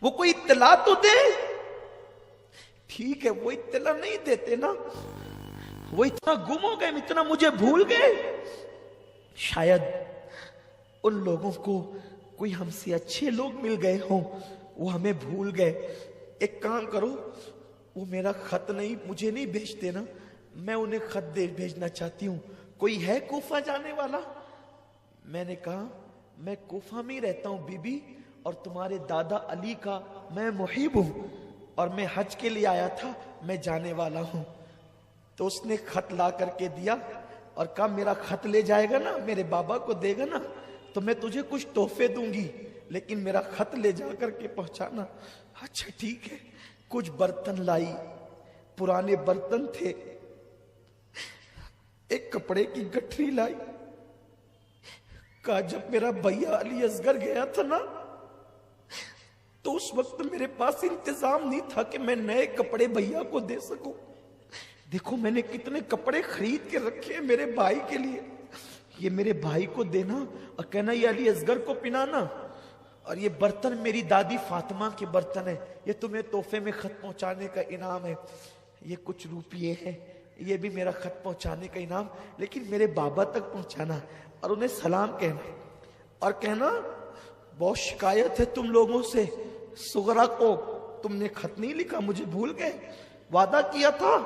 وہ کوئی اطلاع تو دے. ٹھیک ہے وہ اطلاع نہیں دیتے نا, وہ اتنا گم ہو گئے, اتنا مجھے بھول گئے. شاید ان لوگوں کو کوئی ہم سے اچھے لوگ مل گئے ہوں, وہ ہمیں بھول گئے. ایک کام کرو, وہ میرا خط نہیں مجھے نہیں بھیجتے نا, میں انہیں خط دے بھیجنا چاہتی ہوں. کوئی ہے کوفہ جانے والا؟ میں نے کہا میں کوفہ میں ہی رہتا ہوں بی بی, اور تمہارے دادا علی کا میں محب ہوں, اور میں حج کے لیے آیا تھا, میں جانے والا ہوں. تو اس نے خط لا کر کے دیا اور کہا میرا خط لے جائے گا نا, میرے بابا کو دے گا نا, تو میں تجھے کچھ تحفے دوں گی, لیکن میرا خط لے جا کر کے پہنچانا. اچھا ٹھیک ہے. کچھ برتن لائی, پرانے برتن تھے. ایک کپڑے کی گٹھری لائی. کہا جب میرا بھیا علی اصغر گیا تھا نا تو اس وقت میرے پاس انتظام نہیں تھا کہ میں نئے کپڑے بھیا کو دے سکوں. دیکھو میں نے کتنے کپڑے خرید کے رکھے ہیں میرے بھائی کے لیے, یہ میرے بھائی کو دینا اور کہنا یہ علی اصغر کو پنانا. اور یہ برتن میری دادی فاطمہ کے برتن ہیں, یہ تمہیں تحفے میں خط پہنچانے کا انعام ہے. یہ کچھ روپیے ہیں, یہ بھی میرا خط پہنچانے کا انعام, لیکن میرے بابا تک پہنچانا اور انہیں سلام کہنا, اور کہنا بہت شکایت ہے تم لوگوں سے, سغرا کو تم نے خط نہیں لکھا, مجھے بھول گئے. وعدہ کیا تھا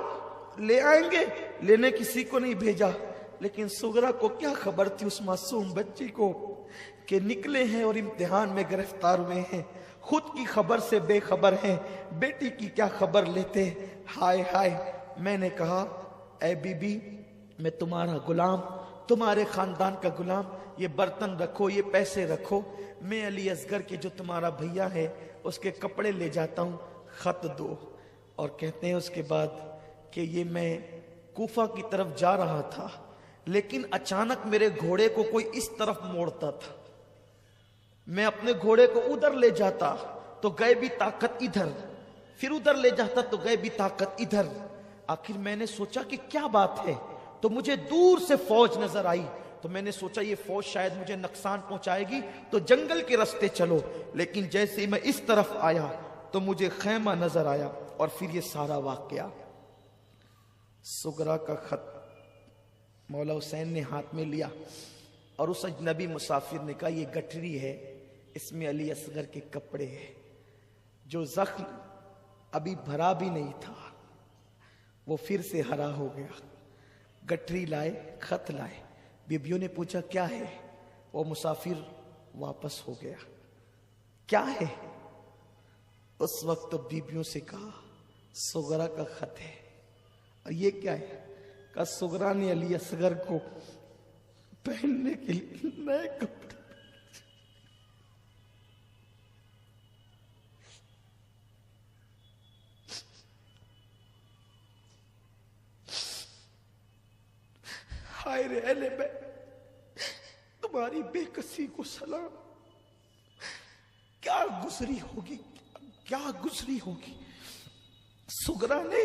لے آئیں گے, لینے کسی کو نہیں بھیجا. لیکن سغرا کو کیا خبر تھی اس معصوم بچی کو کہ نکلے ہیں اور امتحان میں گرفتار ہوئے ہیں، خود کی خبر سے بے خبر ہیں، بیٹی کی کیا خبر لیتے۔ ہائے ہائے، میں نے کہا اے بی بی، میں تمہارا غلام، تمہارے خاندان کا غلام، یہ برتن رکھو، یہ پیسے رکھو، میں علی اصغر کے جو تمہارا بھیا ہے اس کے کپڑے لے جاتا ہوں، خط دو۔ اور کہتے ہیں اس کے بعد کہ یہ میں کوفہ کی طرف جا رہا تھا، لیکن اچانک میرے گھوڑے کو کوئی اس طرف موڑتا تھا، میں اپنے گھوڑے کو ادھر لے جاتا تو غیبی طاقت ادھر، پھر ادھر لے جاتا تو غیبی طاقت ادھر۔ آخر میں نے سوچا کہ کیا بات ہے، تو مجھے دور سے فوج نظر آئی، تو میں نے سوچا یہ فوج شاید مجھے نقصان پہنچائے گی، تو جنگل کے راستے چلو۔ لیکن جیسے ہی میں اس طرف آیا تو مجھے خیمہ نظر آیا، اور پھر یہ سارا واقعہ۔ سغرا کا خط مولا حسین نے ہاتھ میں لیا، اور اس اجنبی مسافر نے کہا یہ گٹھری ہے، اس میں علی اصغر کے کپڑے ہیں، جو زخم ابھی بھرا بھی نہیں تھا وہ پھر سے ہرا ہو گیا۔ گٹھری لائے، خط لائے، بیبیوں نے پوچھا کیا ہے، وہ مسافر واپس ہو گیا۔ کیا ہے؟ اس وقت تو بیبیوں سے کہا سغرا کا خط ہے۔ اور یہ کیا ہے؟ کہا سغرا نے علی اصغر کو پہننے کے لیے نئے کپڑے۔ ہائے رے اہل بیت، تمہاری بے کسی کو سلام، کیا گزری ہوگی، کیا گزری ہوگی۔ سغرا نے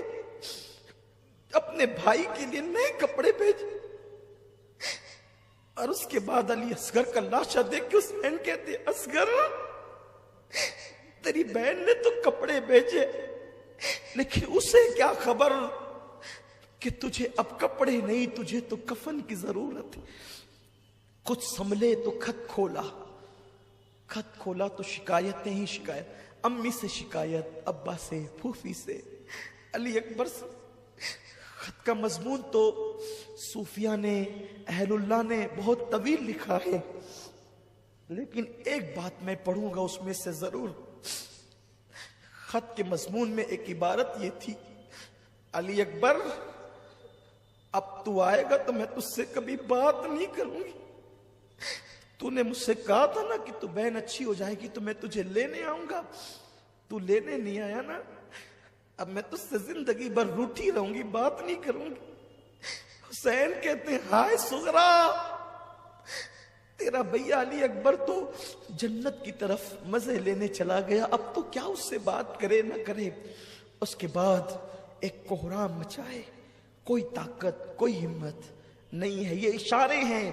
اپنے بھائی کے لیے نئے کپڑے بھیجے، اور اس کے بعد علی اصغر کا لاشا دیکھ کے اس بہن کہتے اصغر تیری بہن نے تو کپڑے بھیجے، لیکن اسے کیا خبر کہ تجھے اب کپڑے نہیں، تجھے تو کفن کی ضرورت ہے۔ کچھ سنبھلے تو خط کھولا، خط کھولا تو شکایتیں ہی شکایت، امی سے شکایت، ابا سے، پھوفی سے، علی اکبر سے۔ خط کا مضمون تو صوفیہ نے، اہل اللہ نے بہت طویل لکھا ہے، لیکن ایک بات میں پڑھوں گا اس میں سے ضرور۔ خط کے مضمون میں ایک عبارت یہ تھی، علی اکبر اب تو آئے گا تو میں تجھ سے کبھی بات نہیں کروں گی، تو نے مجھ سے کہا تھا نا کہ تو بہن اچھی ہو جائے گی تو میں تجھے لینے آؤں گا، تو لینے نہیں آیا نا، اب میں تجھ سے زندگی بھر روٹھی رہوں گی، بات نہیں کروں گی۔ حسین کہتے ہیں ہائے سغرا، تیرا بھیا علی اکبر تو جنت کی طرف مزے لینے چلا گیا، اب تو کیا اس سے بات کرے نہ کرے۔ اس کے بعد ایک کوہرام مچائے، کوئی طاقت، کوئی ہمت نہیں ہے۔ یہ اشارے ہیں،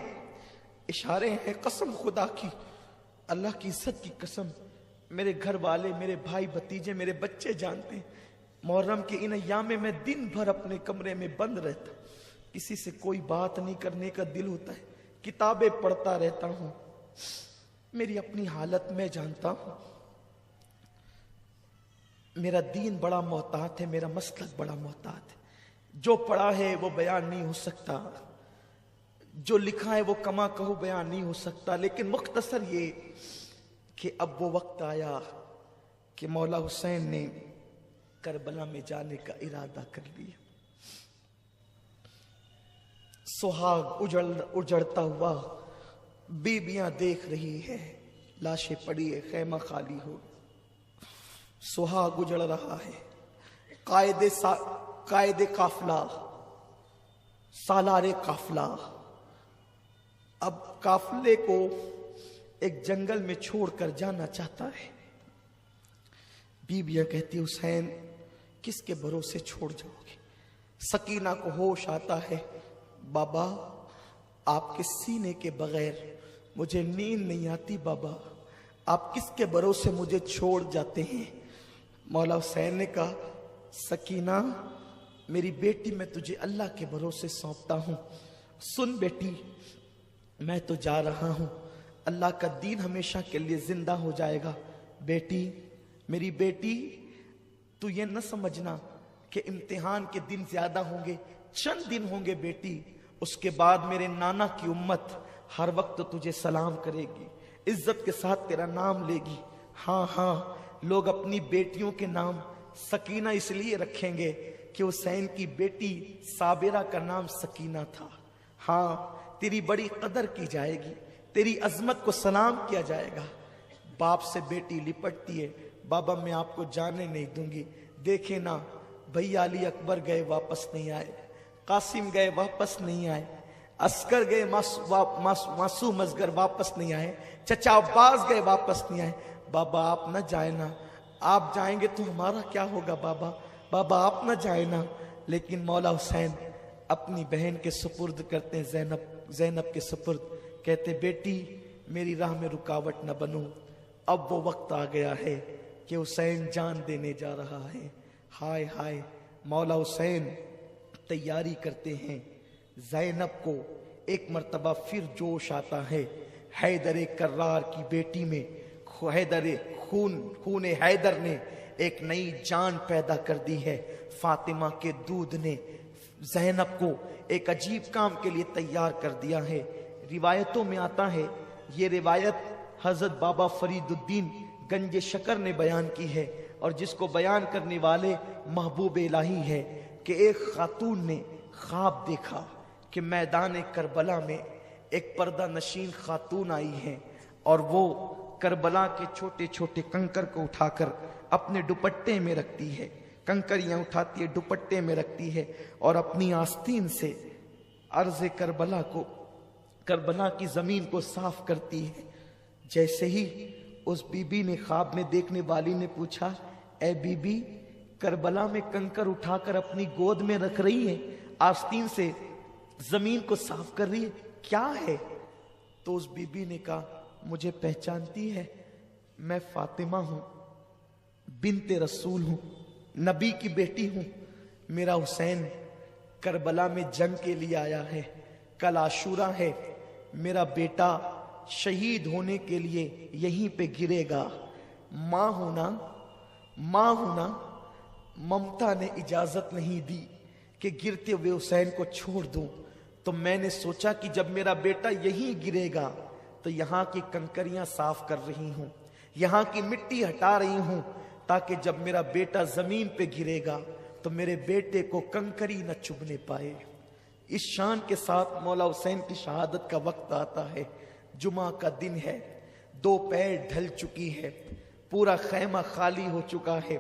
اشارے ہیں، قسم خدا کی، اللہ کی عزت کی قسم، میرے گھر والے، میرے بھائی بھتیجے، میرے بچے جانتے ہیں، محرم کے ان ایام میں دن بھر اپنے کمرے میں بند رہتا، کسی سے کوئی بات نہیں کرنے کا دل ہوتا ہے، کتابیں پڑھتا رہتا ہوں، میری اپنی حالت میں جانتا ہوں، میرا دین بڑا محتاط ہے، میرا مسلک بڑا محتاط ہے، جو پڑھا ہے وہ بیان نہیں ہو سکتا، جو لکھا ہے وہ کما کہو بیان نہیں ہو سکتا، لیکن مختصر یہ کہ اب وہ وقت آیا کہ مولا حسین نے کربلا میں جانے کا ارادہ کر لیا۔ سہاگ اجڑتا ہوا بیبیاں دیکھ رہی ہے، لاشیں پڑی ہے، خیمہ خالی ہو، سہاگ اجڑ رہا ہے، قائد قافلہ، سالار قافلہ اب قافلے کو ایک جنگل میں چھوڑ کر جانا چاہتا ہے۔ بیبیاں کہتی حسین کس کے بھروسے چھوڑ جاؤ گے؟ سکینہ کو ہوش آتا ہے، بابا آپ کے سینے کے بغیر مجھے نیند نہیں آتی، بابا آپ کس کے بھروسے مجھے چھوڑ جاتے ہیں؟ مولا حسین نے کہا سکینہ میری بیٹی، میں تجھے اللہ کے بھروسے سونپتا ہوں، سن بیٹی میں تو جا رہا ہوں، اللہ کا دین ہمیشہ کے لیے زندہ ہو جائے گا، بیٹی میری بیٹی تو یہ نہ سمجھنا کہ امتحان کے دن زیادہ ہوں گے، چند دن ہوں گے بیٹی، اس کے بعد میرے نانا کی امت ہر وقت تجھے سلام کرے گی، عزت کے ساتھ تیرا نام لے گی۔ ہاں ہاں، لوگ اپنی بیٹیوں کے نام سکینہ اس لیے رکھیں گے کہ حسین کی بیٹی صابرہ کا نام سکینہ تھا۔ ہاں، تیری بڑی قدر کی جائے گی، تیری عظمت کو سلام کیا جائے گا۔ باپ سے بیٹی لپٹتی ہے، بابا میں آپ کو جانے نہیں دوں گی، دیکھیں نا بھیا علی اکبر گئے واپس نہیں آئے، قاسم گئے واپس نہیں آئے، عسکر گئے معصوم اصغر واپس نہیں آئے، چچا عباس گئے واپس نہیں آئے۔ بابا آپ نہ جائیں نا، آپ جائیں گے تو ہمارا کیا ہوگا بابا، بابا آپ نہ جائیں نا۔ لیکن مولا حسین اپنی بہن کے سپرد کرتے ہیں، زینب کے سپرد، کہتے بیٹی میری راہ میں رکاوٹ نہ بنو، اب وہ وقت آ گیا ہے کہ حسین جان دینے جا رہا ہے۔ ہائے ہائے، مولا حسین تیاری کرتے ہیں۔ زینب کو ایک مرتبہ پھر جوش آتا ہے، حیدر کرار کی بیٹی میں خون حیدر نے ایک نئی جان پیدا کر دی ہے۔ فاطمہ کے دودھ نے زینب کو ایک عجیب کام کے لیے تیار کر دیا ہے۔ روایتوں میں آتا ہے، یہ روایت حضرت بابا فرید الدین گنج شکر نے بیان کی ہے، اور جس کو بیان کرنے والے محبوب الہی ہے، کہ ایک خاتون نے خواب دیکھا کہ میدان کربلا میں ایک پردہ نشین خاتون آئی ہے، اور وہ کربلا کے چھوٹے چھوٹے کنکر کو اٹھا کر اپنے دوپٹے میں رکھتی ہے، کنکریاں اٹھاتی ہے دوپٹے میں رکھتی ہے، اور اپنی آستین سے عرض کربلا کی زمین کو صاف کرتی ہے۔ جیسے ہی اس بی بی نے، خواب میں دیکھنے والی نے پوچھا، اے بی بی کربلا میں کنکر اٹھا کر اپنی گود میں رکھ رہی ہے، آستین سے زمین کو صاف کر رہی ہے، کیا ہے؟ تو اس بی بی نے کہا، مجھے پہچانتی ہے، میں فاطمہ ہوں، بنت رسول ہوں، نبی کی بیٹی ہوں، میرا حسین کربلا میں جنگ کے لیے آیا ہے، کل عاشورہ ہے، میرا بیٹا شہید ہونے کے لیے یہیں پہ گرے گا، ماں ہونا ممتا نے اجازت نہیں دی کہ گرتے ہوئے حسین کو چھوڑ دوں، تو میں نے سوچا کہ جب میرا بیٹا یہیں گرے گا تو یہاں کی کنکریاں صاف کر رہی ہوں، یہاں کی مٹی ہٹا رہی ہوں، تاکہ جب میرا بیٹا زمین پہ گرے گا تو میرے بیٹے کو کنکری نہ چبھنے پائے۔ اس شان کے ساتھ مولا حسین کی شہادت کا وقت آتا ہے، جمعہ کا دن ہے، دوپہر ڈھل چکی ہے، پورا خیمہ خالی ہو چکا ہے،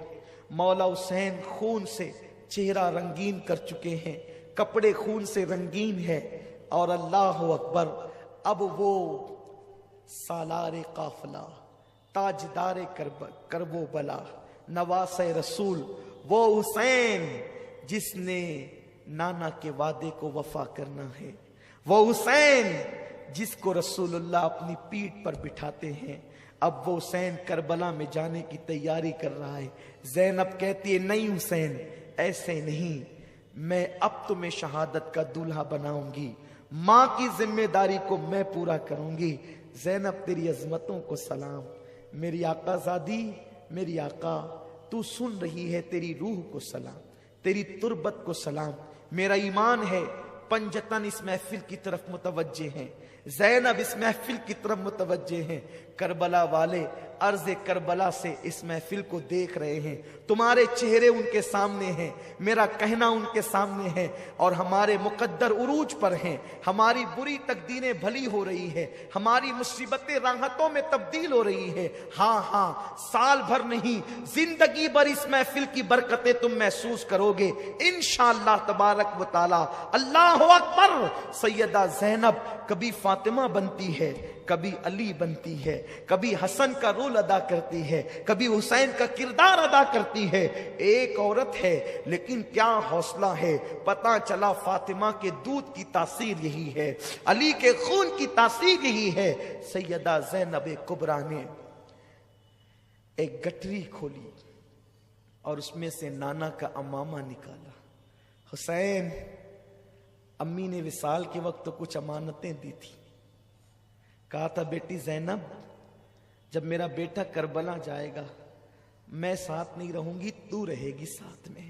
مولا حسین خون سے چہرہ رنگین کر چکے ہیں، کپڑے خون سے رنگین ہے، اور اللہ اکبر، اب وہ سالار قافلہ، تاجدار کرب و بلا، نواس رسول، وہ حسین جس نے نانا کے وعدے کو وفا کرنا ہے، وہ حسین جس کو رسول اللہ اپنی پیٹھ پر بٹھاتے ہیں، اب وہ حسین کربلا میں جانے کی تیاری کر رہا ہے۔ زینب کہتی ہے، نہیں حسین ایسے نہیں، میں اب تمہیں شہادت کا دولہا بناؤں گی، ماں کی ذمہ داری کو میں پورا کروں گی۔ زینب تیری عظمتوں کو سلام، میری آقا زادی، میری آقا تو سن رہی ہے، تیری روح کو سلام، تیری تربت کو سلام، میرا ایمان ہے پنجتن اس محفل کی طرف متوجہ ہیں، زینب اس محفل کی طرف متوجہ ہیں، کربلا والے عرض کربلا سے اس محفل کو دیکھ رہے ہیں، تمہارے چہرے ان کے سامنے ہیں، میرا کہنا ان کے سامنے ہے، اور ہمارے مقدر عروج پر ہیں، ہماری بری تقدیریں بھلی ہو رہی ہے، ہماری مصیبتیں راحتوں میں تبدیل ہو رہی ہے۔ ہاں ہاں، سال بھر نہیں، زندگی بھر اس محفل کی برکتیں تم محسوس کرو گے انشاءاللہ تبارک و تعالی۔ اللہ اکبر۔ سیدہ زینب کبھی فاطمہ بنتی ہے، کبھی علی بنتی ہے، کبھی حسن کا رول ادا کرتی ہے، کبھی حسین کا کردار ادا کرتی ہے، ایک عورت ہے لیکن کیا حوصلہ ہے۔ پتہ چلا فاطمہ کے دودھ کی تاثیر یہی ہے، علی کے خون کی تاثیر یہی ہے۔ سیدہ زینب کبریٰ نے ایک گٹری کھولی اور اس میں سے نانا کا امامہ نکالا۔ حسین، امی نے وصال کے وقت تو کچھ امانتیں دی تھی، کہا تھا بیٹی زینب جب میرا بیٹا کربلا جائے گا میں ساتھ نہیں رہوں گی، تو رہے گی ساتھ میں۔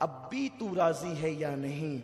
اب بھی تو راضی ہے یا نہیں؟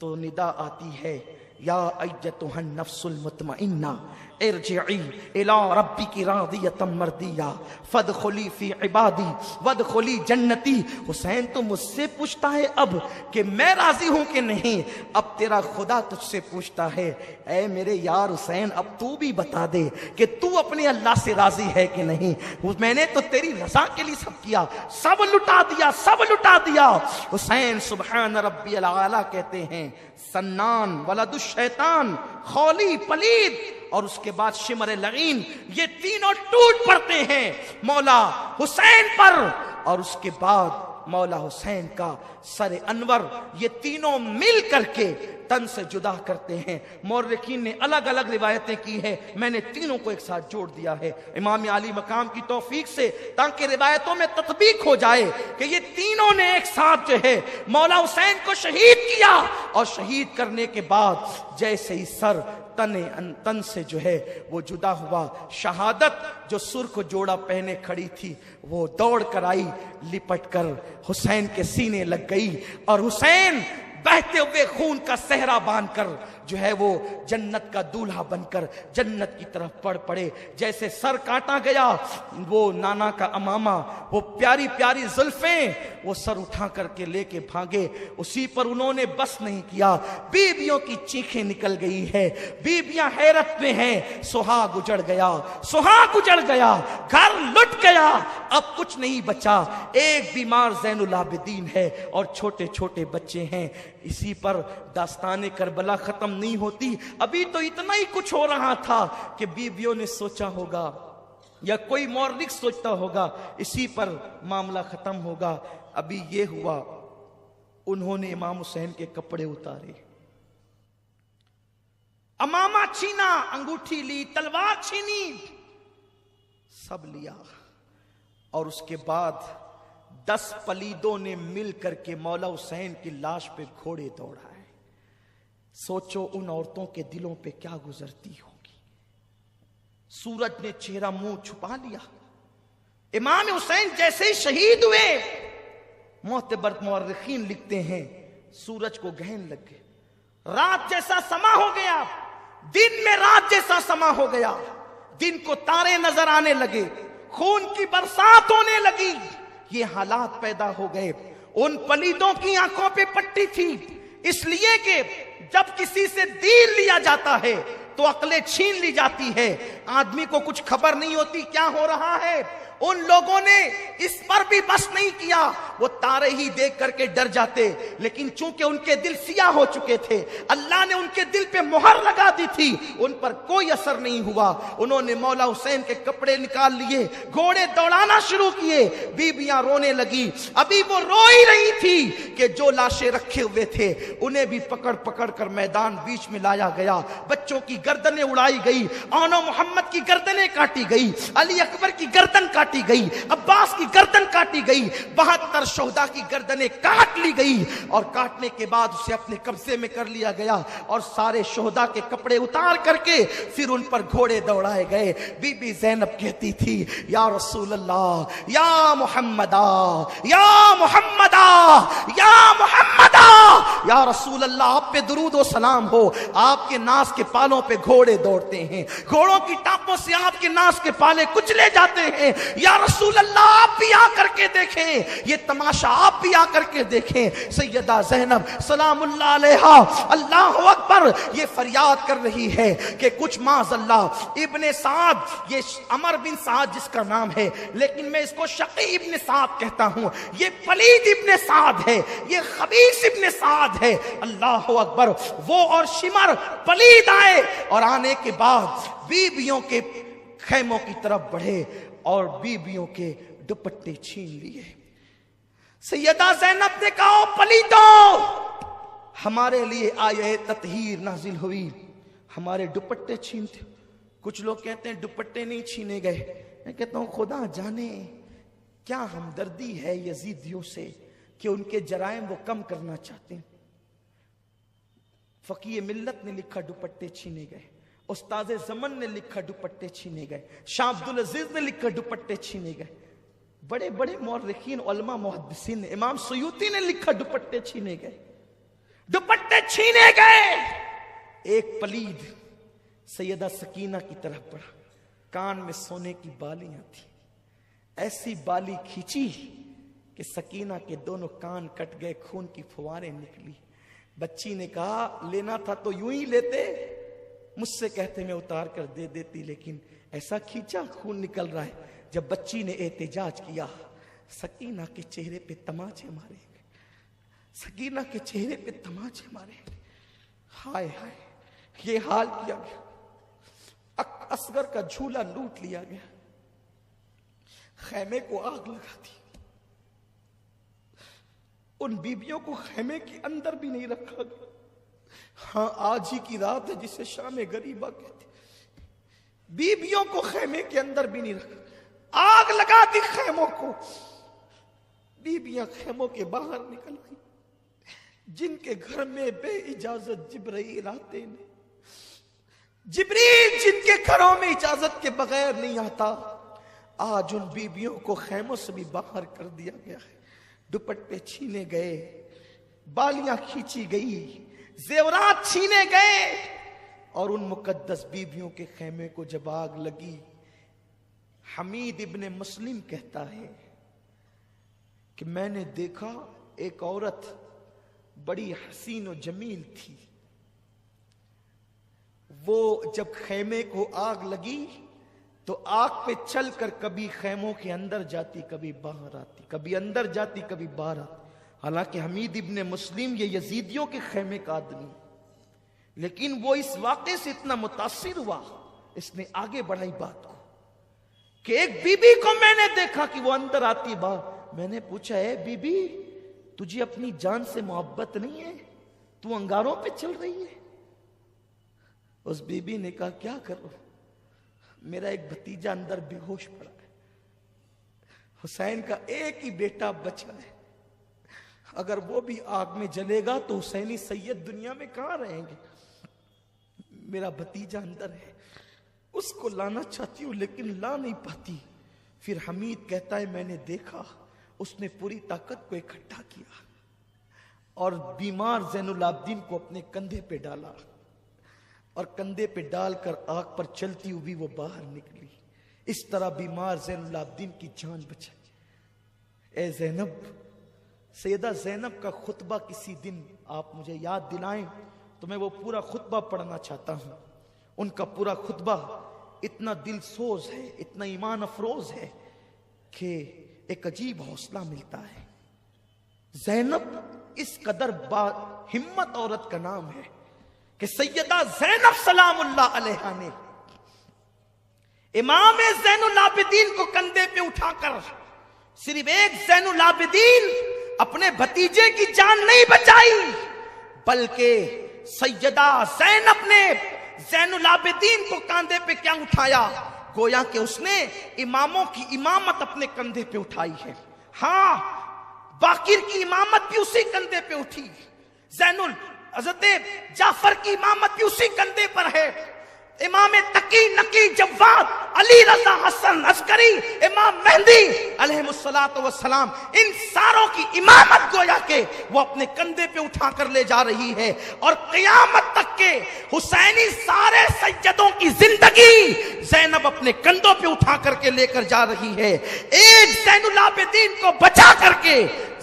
تو ندا آتی ہے یا ایتھا النفس المطمئنہ ارجعی الی ربک راضیۃ مرضیہ فادخلی فی عبادی وادخلی جنتی۔ حسین تو مجھ سے پوچھتا ہے اب کہ میں راضی ہوں کہ نہیں، اب تیرا خدا تجھ سے پوچھتا ہے اے میرے یار حسین اب تو بھی بتا دے کہ تو اپنے اللہ سے راضی ہے کہ نہیں۔ میں نے تو تیری رضا کے لیے سب کیا، سب لٹا دیا، سب لٹا دیا۔ حسین سبحان ربی الاعلیٰ کہتے ہیں، سنان ولد الشیطان خولی پلید، اور اس کے بعد شمر لعین، یہ تینوں ٹوٹ پڑتے ہیں مولا حسین پر، اور اس کے بعد مولا حسین کا سر انور، یہ تینوں مل کر کے تن سے جدا کرتے ہیں۔ مورخین نے الگ الگ روایتیں کی ہیں، میں نے تینوں کو ایک ساتھ جوڑ دیا ہے امام علی مقام کی توفیق سے، تاکہ روایتوں میں تطبیق ہو جائے کہ یہ تینوں نے ایک ساتھ جو ہے مولا حسین کو شہید کیا، اور شہید کرنے کے بعد جیسے ہی سر تن سے جو ہے وہ جدا ہوا، شہادت جو سرخ جوڑا پہنے کھڑی تھی وہ دوڑ کر آئی، لپٹ کر حسین کے سینے لگ گئی، اور حسین بہتے ہوئے خون کا صحرا باندھ کر جو ہے وہ جنت کا دولہا بن کر جنت کی طرف بڑھ پڑے۔ جیسے سر کاٹا گیا، وہ نانا کا امامہ، وہ پیاری پیاری زلفیں، وہ سر اٹھا کر کے لے کے بھاگے، اسی پر انہوں نے بس نہیں کیا، بیویوں کی چیخیں نکل گئی ہے، بیویاں حیرت میں ہیں، سہاگ اجڑ گیا، سہاگ اجڑ گیا، گھر لٹ گیا، اب کچھ نہیں بچا، ایک بیمار زین العابدین ہے اور چھوٹے چھوٹے بچے ہیں۔ اسی پر داستان کربلا ختم نہیں ہوتی، ابھی تو اتنا ہی کچھ ہو رہا تھا کہ بیویوں نے سوچا ہوگا یا کوئی مورخ سوچتا ہوگا اسی پر معاملہ ختم ہوگا۔ ابھی یہ ہوا، انہوں نے امام حسین کے کپڑے اتارے، امامہ چھینا، انگوٹھی لی، تلوار چھینی، سب لیا، اور اس کے بعد 10 پلیدوں نے مل کر کے مولا حسین کی لاش پہ گھوڑے دوڑائے۔ سوچو ان عورتوں کے دلوں پہ کیا گزرتی ہوگی۔ سورج نے چہرہ منہ چھپا لیا، امام حسین جیسے ہی شہید ہوئے، معتبر مورخین لکھتے ہیں سورج کو گہن لگ گئے، رات جیسا سما ہو گیا، دن میں رات جیسا سما ہو گیا، دن کو تارے نظر آنے لگے، خون کی برسات ہونے لگی، یہ حالات پیدا ہو گئے۔ ان پلیدوں کی آنکھوں پہ پٹی تھی، اس لیے کہ جب کسی سے دین لیا جاتا ہے تو عقلیں چھین لی جاتی ہے، آدمی کو کچھ خبر نہیں ہوتی کیا ہو رہا ہے۔ ان لوگوں نے اس پر بھی بس نہیں کیا، وہ تارے ہی دیکھ کر کے ڈر جاتے، لیکن چونکہ ان کے دل سیاہ ہو چکے تھے، اللہ نے ان کے دل پہ مہر لگا دی تھی، ان پر کوئی اثر نہیں ہوا۔ انہوں نے مولا حسین کے کپڑے نکال لیے، گھوڑے دوڑانا شروع کیے، بیویاں رونے لگی، ابھی وہ رو ہی رہی تھی کہ جو لاشیں رکھے ہوئے تھے انہیں بھی پکڑ پکڑ کر میدان بیچ میں لایا گیا، بچوں کی گردنیں اڑائی گئی، آنو محمد کی گردنیں کاٹی گئی، علی اکبر کی گردن کاٹی گئی، عباس کی گردن کاٹی گئی، 72 شہداء کی گردنیں کاٹ لی گئی، اور کاٹنے کے بعد اسے اپنے قبضے میں کر لیا گیا، اور سارے شہداء کے کپڑے اتار کر کے پھر ان پر گھوڑے دوڑائے گئے۔ بی بی زینب کہتی تھی یا رسول اللہ، یا محمدہ، یا محمدہ، یا محمدہ، یا رسول اللہ آپ پہ درود و سلام ہو، آپ کے ناز کے پالوں پہ گھوڑے دوڑتے ہیں، گھوڑوں کی ٹانپوں سے آپ کے ناز کے پالے کچلے جاتے ہیں، یا رسول اللہ آپ بھی آ کر کے دیکھیں، یہ تماشا آپ بھی آ کر کے دیکھیں۔ سیدہ زینب سلام اللہ علیہا، اللہ اکبر، یہ فریاد کر رہی ہے کہ کچھ معاذ اللہ ابن سعد، یہ عمر بن سعد جس کا نام ہے لیکن میں اس کو شقی ابن سعد کہتا ہوں، یہ پلید ابن سعد ہے، یہ خبیث ابن سعد ہے، اللہ اکبر۔ وہ اور شمر پلید آئے، اور آنے کے بعد بیویوں کے خیموں کی طرف بڑھے اور بیویوں کے دوپٹے چھین لیے۔ سیدہ زینب نے کہا پلیتوں، ہمارے لیے آیہ تطہیر نازل ہوئی، ہمارے دوپٹے چھینتے۔ کچھ لوگ کہتے ہیں دوپٹے نہیں چھینے گئے، میں کہتا ہوں خدا جانے کیا ہمدردی ہے یزیدیوں سے کہ ان کے جرائم وہ کم کرنا چاہتے ہیں۔ فقیہ ملت نے لکھا دوپٹے چھینے گئے، استاد زمن نے لکھا دوپٹے چھینے گئے، شاہ عبدالعزیز نے لکھا دوپٹے چھینے گئے۔ بڑے بڑے مورخین علماء محدثین نے، امام سیوطی نے لکھا دوپٹے چھینے گئے، دوپٹے چھینے گئے. ایک پلید سیدہ سکینہ کی طرف بڑھا، کان میں سونے کی بالیاں تھی، ایسی بالی کھینچی کہ سکینہ کے دونوں کان کٹ گئے، خون کی فواریں نکلی. بچی نے کہا لینا تھا تو یوں ہی لیتے، مجھ سے کہتے میں اتار کر دے دیتی، لیکن ایسا کھینچا خون نکل رہا ہے. جب بچی نے احتجاج کیا، سکینہ کے چہرے پہ تماچے مارے گئے، سکینہ کے چہرے پہ تماچے مارے گئے. ہائے ہائے، یہ حال کیا گیا. اصغر کا جھولا لوٹ لیا گیا، خیمے کو آگ لگا دی. ان بیبیوں کو خیمے کے اندر بھی نہیں رکھا گیا. ہاں آج ہی کی رات ہے جسے شام غریبہ کہتے. بیبیوں کو خیمے کے اندر بھی نہیں رکھا، آگ لگا دی خیموں کو. بیبیاں خیموں کے باہر نکل آئی. جن کے گھر میں بے اجازت جبرائیل آتے نے، جبریل جن کے گھروں میں اجازت کے بغیر نہیں آتا، آج ان بیبیوں کو خیموں سے بھی باہر کر دیا گیا ہے. دوپٹے چھینے گئے، بالیاں کھینچی گئی، زیورات چھینے گئے. اور ان مقدس بیبیوں کے خیمے کو جب آگ لگی، حمید ابن مسلم کہتا ہے کہ میں نے دیکھا ایک عورت بڑی حسین و جمیل تھی، وہ جب خیمے کو آگ لگی تو آگ پہ چل کر کبھی خیموں کے اندر جاتی، کبھی باہر آتی، کبھی اندر جاتی، کبھی باہر آتی. حالانکہ حمید ابن مسلم یہ یزیدیوں کے خیمے کا آدمی، لیکن وہ اس واقعے سے اتنا متاثر ہوا، اس نے آگے بڑھائی بات کو کہ ایک بی بی کو میں نے دیکھا کہ وہ اندر آتی باہر. میں نے پوچھا اے بی بی، تجھے اپنی جان سے محبت نہیں ہے؟ تو انگاروں پہ چل رہی ہے؟ اس بی بی نے کہا کیا کروں، میرا ایک بھتیجا اندر بے ہوش پڑا ہے، حسین کا ایک ہی بیٹا بچا ہے، اگر وہ بھی آگ میں جلے گا تو حسینی سید دنیا میں کہاں رہیں گے. میرا بھتیجا اندر ہے، اس کو لانا چاہتی ہوں لیکن لا نہیں پاتی. پھر حمید کہتا ہے میں نے دیکھا اس نے پوری طاقت کو اکٹھا کیا اور بیمار زین العابدین کو اپنے کندھے پہ ڈالا، اور کندھے پہ ڈال کر آگ پر چلتی ہوئی وہ باہر نکلی. اس طرح بیمار زین العابدین کی جان بچائی. اے زینب، سیدہ زینب کا خطبہ کسی دن آپ مجھے یاد دلائیں تو میں وہ پورا خطبہ پڑھنا چاہتا ہوں. ان کا پورا خطبہ اتنا دل سوز ہے، اتنا ایمان افروز ہے کہ ایک عجیب حوصلہ ملتا ہے. زینب اس قدر ہمت عورت کا نام ہے کہ سیدہ زینب سلام اللہ علیہا نے امام زین العابدین کو کندھے پہ اٹھا کر، صرف ایک زین العابدین اپنے بھتیجے کی جان نہیں بچائی، بلکہ سیدہ زینب نے زین العابدین کو کاندھے پہ کیا اٹھایا؟ گویا کہ اس نے اماموں کی امامت اپنے کندھے پہ اٹھائی ہے. ہاں، باقر کی امامت بھی اسی کندھے پہ اٹھی، حضرت جعفر کی امامت بھی اسی کندھے پر ہے، امام تقی نقی جواد علی رضا حسن عسکری امام مہدی علیہ السلام، ان ساروں کی امامت گویا کہ وہ اپنے کندھے پہ اٹھا کر لے جا رہی ہے. اور قیامت تک کے حسینی سارے سیدوں کی زندگی زینب اپنے کندھوں پہ اٹھا کر کے لے کر جا رہی ہے. ایک زین العابدین کو بچا کر کے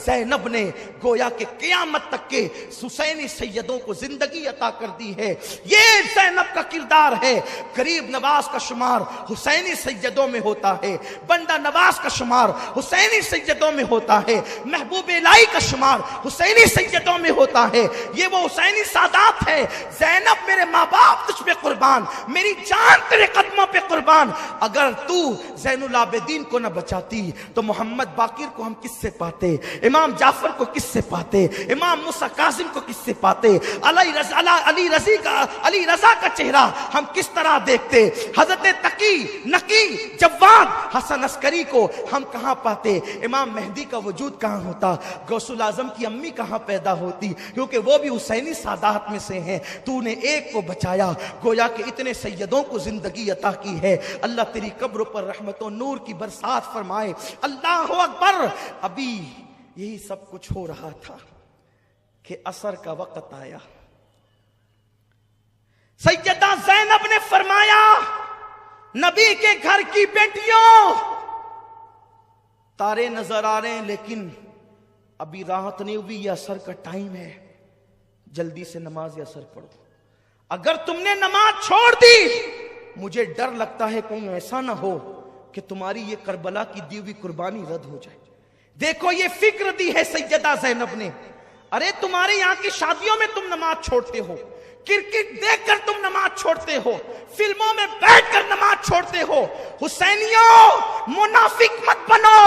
زینب نے گویا کہ قیامت تک کے حسینی سیدوں کو زندگی عطا کر دی ہے. یہ زینب کا کردار ہے. غریب نواز کا شمار حسینی سیدوں میں ہوتا ہے، بندہ نواز کا شمار حسینی سیدوں میں ہوتا ہے، محبوب الہی کا شمار حسینی سیدوں میں ہوتا ہے. یہ وہ حسینی سادات ہے. زینب میرے ماں باپ تجھ پہ قربان، میری جان تیرے قدموں پہ قربان. اگر تو زین العابدین کو نہ بچاتی تو محمد باقر کو ہم کس سے پاتے، امام جعفر کو کس سے پاتے، امام موسیٰ کاظم کو کس سے پاتے، علی رضا کا چہرہ ہم کس طرح دیکھتے، حضرت تقی نقی جواد حسن عسکری کو ہم کہاں پاتے، امام مہدی کا وجود کہاں ہوتا، غوث الاعظم کی امی کہاں پیدا ہوتی، کیونکہ وہ بھی حسینی سادات میں سے ہیں. تو نے ایک کو بچایا، گویا کہ اتنے سیدوں کو زندگی عطا عطا کی ہے. اللہ تیری قبر پر رحمت و نور کی برسات فرمائے. اللہ اکبر. ابھی یہی سب کچھ ہو رہا تھا کہ عصر کا وقت آیا. سیدہ زینب نے فرمایا نبی کے گھر کی بیٹیوں تارے نظر آ رہے ہیں لیکن ابھی راحت نہیں ہوئی, یہ عصر کا ٹائم ہے, جلدی سے نماز عصر پڑھو. اگر تم نے نماز چھوڑ دی مجھے ڈر لگتا ہے کہیں ایسا نہ ہو کہ تمہاری یہ کربلا کی دی ہوئی قربانی رد ہو جائے. دیکھو یہ فکر دی ہے سیدہ زینب نے. ارے تمہارے یہاں کی شادیوں میں تم نماز چھوڑتے ہو, کرکٹ دیکھ کر تم نماز چھوڑتے ہو, فلموں میں بیٹھ کر نماز چھوڑتے ہو. حسینیوں منافق مت بنو,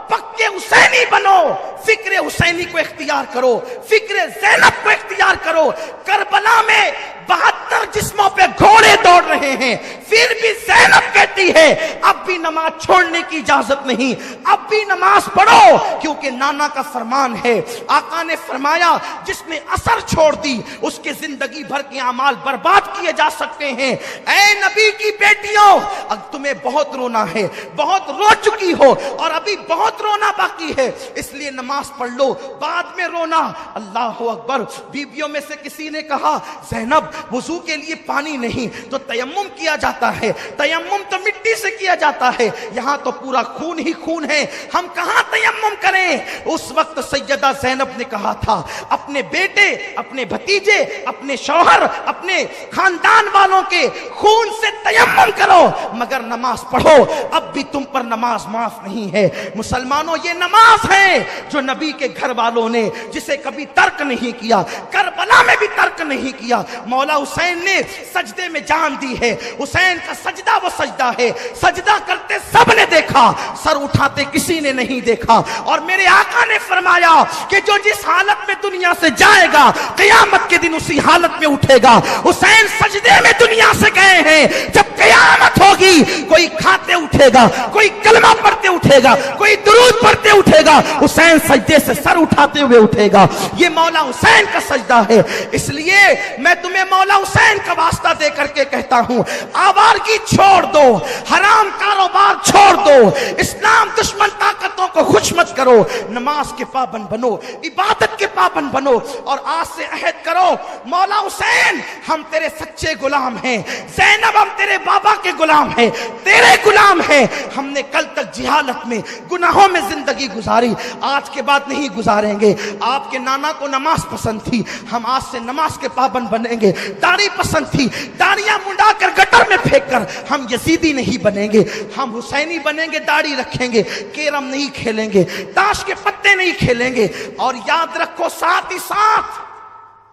پکے حسینی بنو. فکر حسینی کو اختیار کرو, فکر زینب کو اختیار کرو. کربلا میں 72 جسموں پہ گھوڑے دوڑ رہے ہیں, پھر بھی زینب کہتی ہے اب بھی نماز چھوڑنے کی اجازت نہیں, اب بھی نماز پڑھو, کیونکہ نانا کا فرمان ہے. آقا نے فرمایا جس نے عصر چھوڑ دی اس کے زندگی بھر کے اعمال برباد کیے جا سکتے ہیں. اے نبی کی بیٹیوں, اب تمہیں بہت رونا ہے, بہت رو چکی ہو اور ابھی بہت رونا باقی ہے, اس لیے نماز پڑھ لو, بعد میں رونا. اللہ اکبر. بیویوں میں سے کسی نے کہا زینب وضو کے لیے پانی نہیں تو تیمم کیا جاتا ہے, تیمم تو مٹی سے کیا جاتا ہے, یہاں تو پورا خون ہی خون ہے, ہم کہاں تیمم کریں. اس وقت سیدہ زینب نے کہا تھا اپنے بیٹے, اپنے بھتیجے, اپنے شوہر, اپنے خاندان والوں کے خون سے تیمم کرو مگر نماز پڑھو. اب بھی تم پر نماز معاف نہیں ہے. مسلمانوں یہ نماز ہے جو نبی کے گھر والوں نے جسے کبھی ترک نہیں کیا, کربلا میں بھی ترک نہیں کیا. مولا حسین نے سجدے میں جان دی ہے. حسین کا سجدہ وہ سجدہ ہے, سجدہ کرتے سب نے دیکھا, سر اٹھاتے کسی نے نہیں دیکھا. اور میرے آقا نے فرمایا کہ جو جس حالت میں دنیا سے جائے گا قیامت کے دن اسی حالت میں اٹھے گا. حسین سجدے میں دنیا سے گئے ہیں, جب قیامت ہوگی کوئی کھاتے اٹھے گا, کوئی کلمہ پڑھتے اٹھے گا, کوئی درود پڑھتے اٹھے گا, حسین سجدے سے سر اٹھاتے ہوئے اٹھے گا. یہ مولا حسین کا سجدہ ہے. اس لیے میں تمہیں مولا حسین کا واسطہ دے کر کے کہتا ہوں آوارگی چھوڑ دو, حرام کاروبار چھوڑ دو, اسلام دشمن طاقتوں کو خوش مت کرو, نماز کے پابند بنو, عبادت کے پابند بنو اور آج سے عہد کرو مولا حسین ہم تیرے سچے غلام ہیں, زینب ہم تیرے بابا کے غلام ہیں, تیرے غلام ہیں. ہم نے کل تک جہالت میں گناہوں میں زندگی گزاری, آج کے بعد نہیں گزاریں گے. آپ کے نانا کو نماز پسند تھی, ہم آج سے نماز کے پابند بنیں گے. داڑھی پسند تھی, داڑیاں منڈا کر گٹر میں پھینک کر ہم یزیدی نہیں بنیں گے, ہم حسینی بنیں گے. داڑھی رکھیں گے, کیرم نہیں کھیلیں گے, تاش کے پتے نہیں کھیلیں گے. اور یاد رکھو ساتھ ہی ساتھ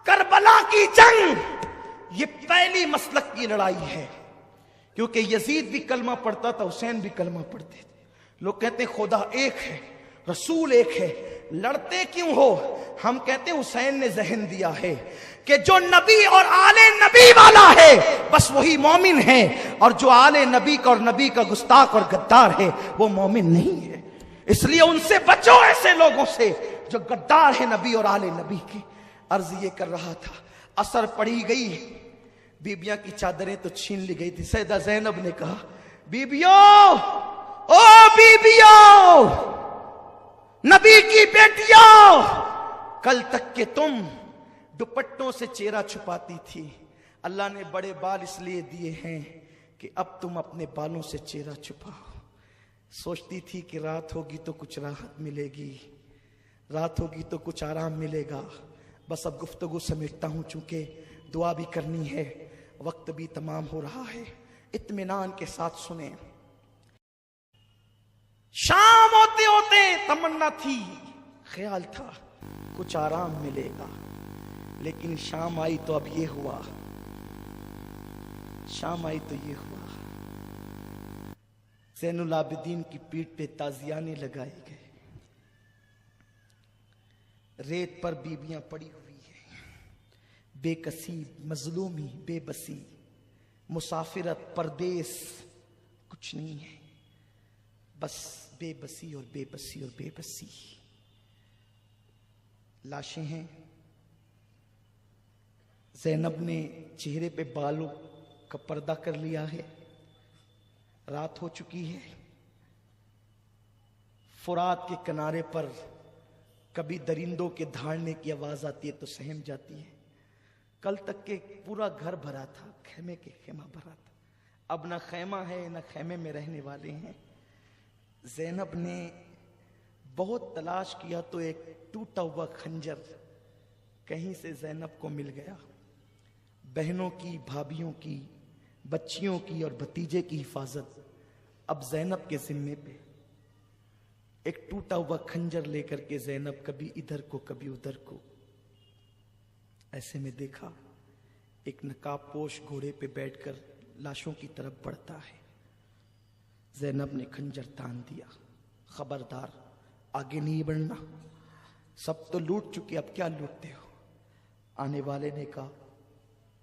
کربلا کی جنگ یہ پہلی مسلک کی لڑائی ہے, کیونکہ یزید بھی کلمہ پڑھتا تھا, حسین بھی کلمہ پڑھتے تھے. لوگ کہتے ہیں خدا ایک ہے, رسول ایک ہے, لڑتے کیوں ہو؟ ہم کہتے ہیں حسین نے ذہن دیا ہے کہ جو نبی اور آل نبی والا ہے بس وہی مومن ہے, اور جو آل نبی کا اور نبی کا گستاخ اور غدار ہے وہ مومن نہیں ہے. اس لیے ان سے بچو, ایسے لوگوں سے جو غدار ہے نبی اور آل نبی کے. عرض یہ کر رہا تھا عصر پڑھی گئی, بیبیاں کی چادریں تو چھین لی گئی تھی. سیدہ زینب نے کہا بیبیوں, او بیبیوں, نبی کی بیٹیوں, کل تک کہ تم دوپٹوں سے چہرہ چھپاتی تھی, اللہ نے بڑے بال اس لیے دیے ہیں کہ اب تم اپنے بالوں سے چہرہ چھپاؤ. سوچتی تھی کہ رات ہوگی تو کچھ راحت ملے گی, رات ہوگی تو کچھ آرام ملے گا. بس اب گفتگو سمیٹتا ہوں چونکہ دعا بھی کرنی ہے, وقت بھی تمام ہو رہا ہے. اطمینان کے ساتھ سنیں. شام ہوتے ہوتے تمنا تھی, خیال تھا کچھ آرام ملے گا, لیکن شام آئی تو اب یہ ہوا, شام آئی تو یہ ہوا. زین العابدین کی پیٹھ پہ تازیانے لگائے گئے, ریت پر بیبیاں پڑی ہوئی ہیں, بے کسی, مظلومی, بے بسی, مسافرت, پردیس, کچھ نہیں ہے, بس بے بسی اور بے بسی اور بے بسی. لاشیں ہیں. زینب نے چہرے پہ بالوں کا پردہ کر لیا ہے, رات ہو چکی ہے. فرات کے کنارے پر کبھی درندوں کے دھاڑنے کی آواز آتی ہے تو سہم جاتی ہے. کل تک کے پورا گھر بھرا تھا, خیمے کے خیمہ بھرا تھا. اب نہ خیمہ ہے نہ خیمے میں رہنے والے ہیں. زینب نے بہت تلاش کیا تو ایک ٹوٹا ہوا خنجر کہیں سے زینب کو مل گیا. بہنوں کی, بھابھیوں کی, بچیوں کی اور بھتیجے کی حفاظت اب زینب کے ذمے پہ. ایک ٹوٹا ہوا خنجر لے کر کے زینب کبھی ادھر کو کبھی ادھر کو. ایسے میں دیکھا ایک نقاب پوش گھوڑے پہ بیٹھ کر لاشوں کی طرف بڑھتا ہے. زینب نے خنجر تان دیا, خبردار آگے نہیں بڑھنا, سب تو لوٹ چکے, اب کیا لوٹتے ہو. آنے والے نے کہا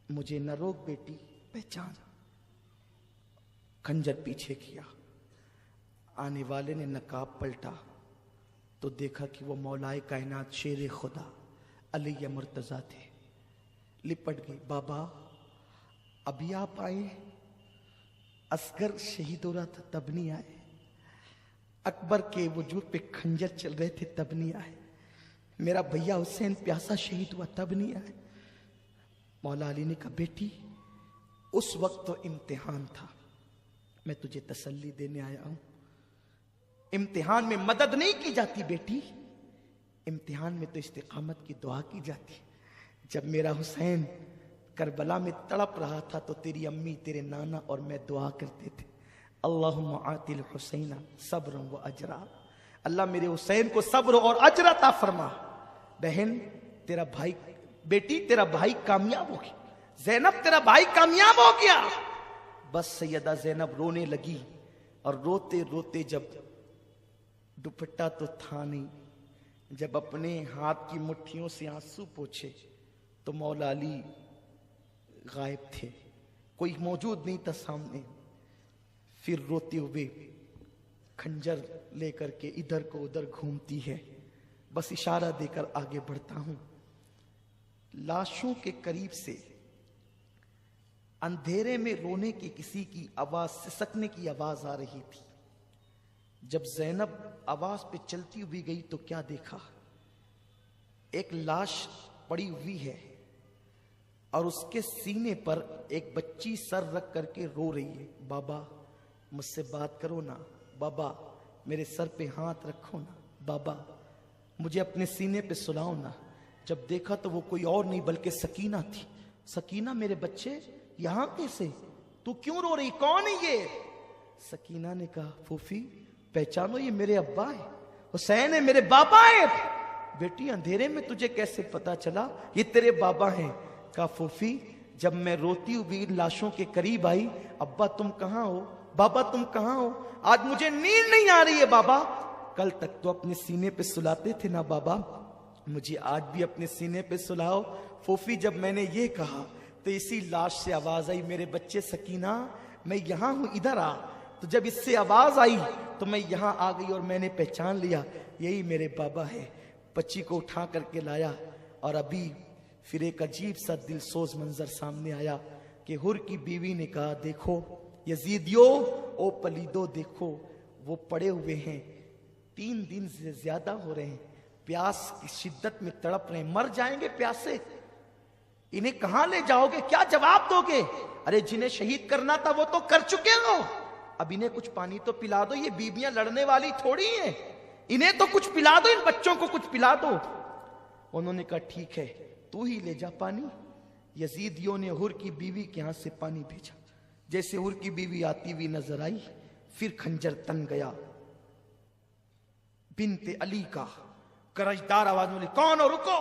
مجھے نہ روک بیٹی, پہچان. خنجر پیچھے کیا. آنے والے نے نقاب پلٹا تو دیکھا کہ وہ مولائے کائنات شیر خدا علی مرتضیٰ تھے. لپٹ گئی. بابا ابھی آپ آئے؟ اصغر شہید ہو رہا تھا تب نہیں آئے. اکبر کے وجود پہ خنجر چل رہے تھے تب نہیں آئے. میرا بھیا حسین پیاسا شہید ہوا تب نہیں آئے. مولا علی نے کہا بیٹی اس وقت تو امتحان تھا, میں تجھے تسلی دینے آیا ہوں. امتحان میں مدد نہیں کی جاتی بیٹی, امتحان میں تو استقامت کی دعا کی جاتی. جب میرا حسین کربلا میں تڑپ رہا تھا تو تیری امی, تیرے نانا اور میں دعا کرتے تھے اللہم آتی الحسین صبر و اجرا. اللہ میرے حسین کو صبر اور اجر عطا فرما. بہن تیرا بھائی, بیٹی تیرا بھائی کامیاب ہو گیا. زینب تیرا بھائی کامیاب ہو گیا. بس سیدہ زینب رونے لگی اور روتے روتے, جب دوپٹہ تو تھا نہیں, جب اپنے ہاتھ کی مٹھیوں سے آنسو پوچھے تو مولا علی غائب تھے, کوئی موجود نہیں تھا سامنے. پھر روتے ہوئے خنجر لے کر کے ادھر کو ادھر گھومتی ہے. بس اشارہ دے کر آگے بڑھتا ہوں. لاشوں کے قریب سے اندھیرے میں رونے کی کسی کی آواز, سسکنے کی آواز آ رہی تھی. جب زینب آواز پہ چلتی ہوئی گئی تو کیا دیکھا, ایک لاش پڑی ہوئی ہے اور اس کے سینے پر ایک بچی سر رکھ کر کے رو رہی ہے. بابا مجھ سے بات کرو نا, بابا میرے سر پہ ہاتھ رکھو نا, بابا مجھے اپنے سینے پہ سلاؤ نا. جب دیکھا تو وہ کوئی اور نہیں بلکہ سکینہ تھی. سکینہ میرے بچے یہاں کیسے, تو کیوں رو رہی, کون ہے یہ؟ سکینہ نے کہا پھوپھی پہچانو یہ میرے ابا ہے, حسین ہے, میرے بابا ہے. بیٹی اندھیرے میں تجھے کیسے پتا چلا یہ تیرے بابا ہیں؟ کہا پھوپھی جب میں روتی ہوئی لاشوں کے قریب آئی, ابا تم کہاں ہو, بابا تم کہاں ہو, آج مجھے نیند نہیں آ رہی ہے بابا. کل تک تو اپنے سینے پہ سلاتے تھے نا بابا, مجھے آج بھی اپنے سینے پہ سلاؤ. پھوپھی جب میں نے یہ کہا تو اسی لاش سے آواز آئی میرے بچے سکینہ میں یہاں ہوں, ادھر آ. تو جب اس سے آواز آئی تو میں یہاں آ گئی اور میں نے پہچان لیا یہی میرے بابا ہے. بچی کو اٹھا کر کے لایا اور ابھی پھر ایک عجیب سا دل سوز منظر سامنے آیا کہ حر کی بیوی نے کہا دیکھو یزیدیو, او پلیدو دیکھو وہ پڑے ہوئے ہیں, 3 دن سے زیادہ ہو رہے ہیں, پیاس کی شدت میں تڑپ رہے ہیں, مر جائیں گے پیاسے. انہیں کہاں لے جاؤ گے, کیا جواب دو گے؟ ارے جنہیں شہید کرنا تھا وہ تو کر چکے ہو, اب انہیں کچھ پانی تو پلا دو, یہ بیبیاں لڑنے والی تھوڑی ہیں, انہیں تو کچھ پلا دو, ان بچوں کو کچھ پلا دو. انہوں نے کہا ٹھیک ہے تو ہی لے جا پانی. یزیدیوں نے حر کی بیوی کے ہاتھ سے پانی بھیجا. جیسے حر کی بیوی آتی ہوئی نظر آئی پھر خنجر تن گیا. بنت علی کا کرجدار آواز میں کون ہو, رکو.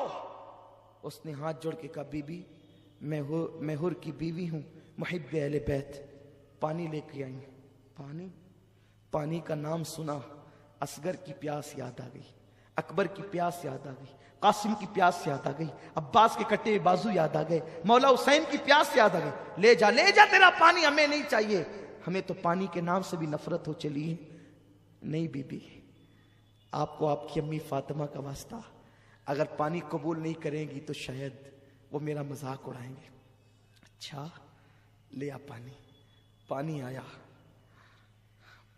اس نے ہاتھ جوڑ کے کہا بی بی میں حر کی بیوی ہوں, محب اہل بیت, پانی لے کے آئی. پانی کا نام سنا اصغر کی پیاس یاد آ گئی, اکبر کی پیاس یاد آ گئی, قاسم کی پیاس یاد آ گئی, عباس کے کٹے بازو یاد آ گئے, مولا حسین کی پیاس یاد آ گئی. لے جا تیرا پانی, ہمیں نہیں چاہیے, ہمیں تو پانی کے نام سے بھی نفرت ہو چلی ہے. نہیں بی بی, آپ کو آپ کی امی فاطمہ کا واسطہ, اگر پانی قبول نہیں کریں گی تو شاید وہ میرا مذاق اڑائیں گے. اچھا لے آ پانی. پانی آیا,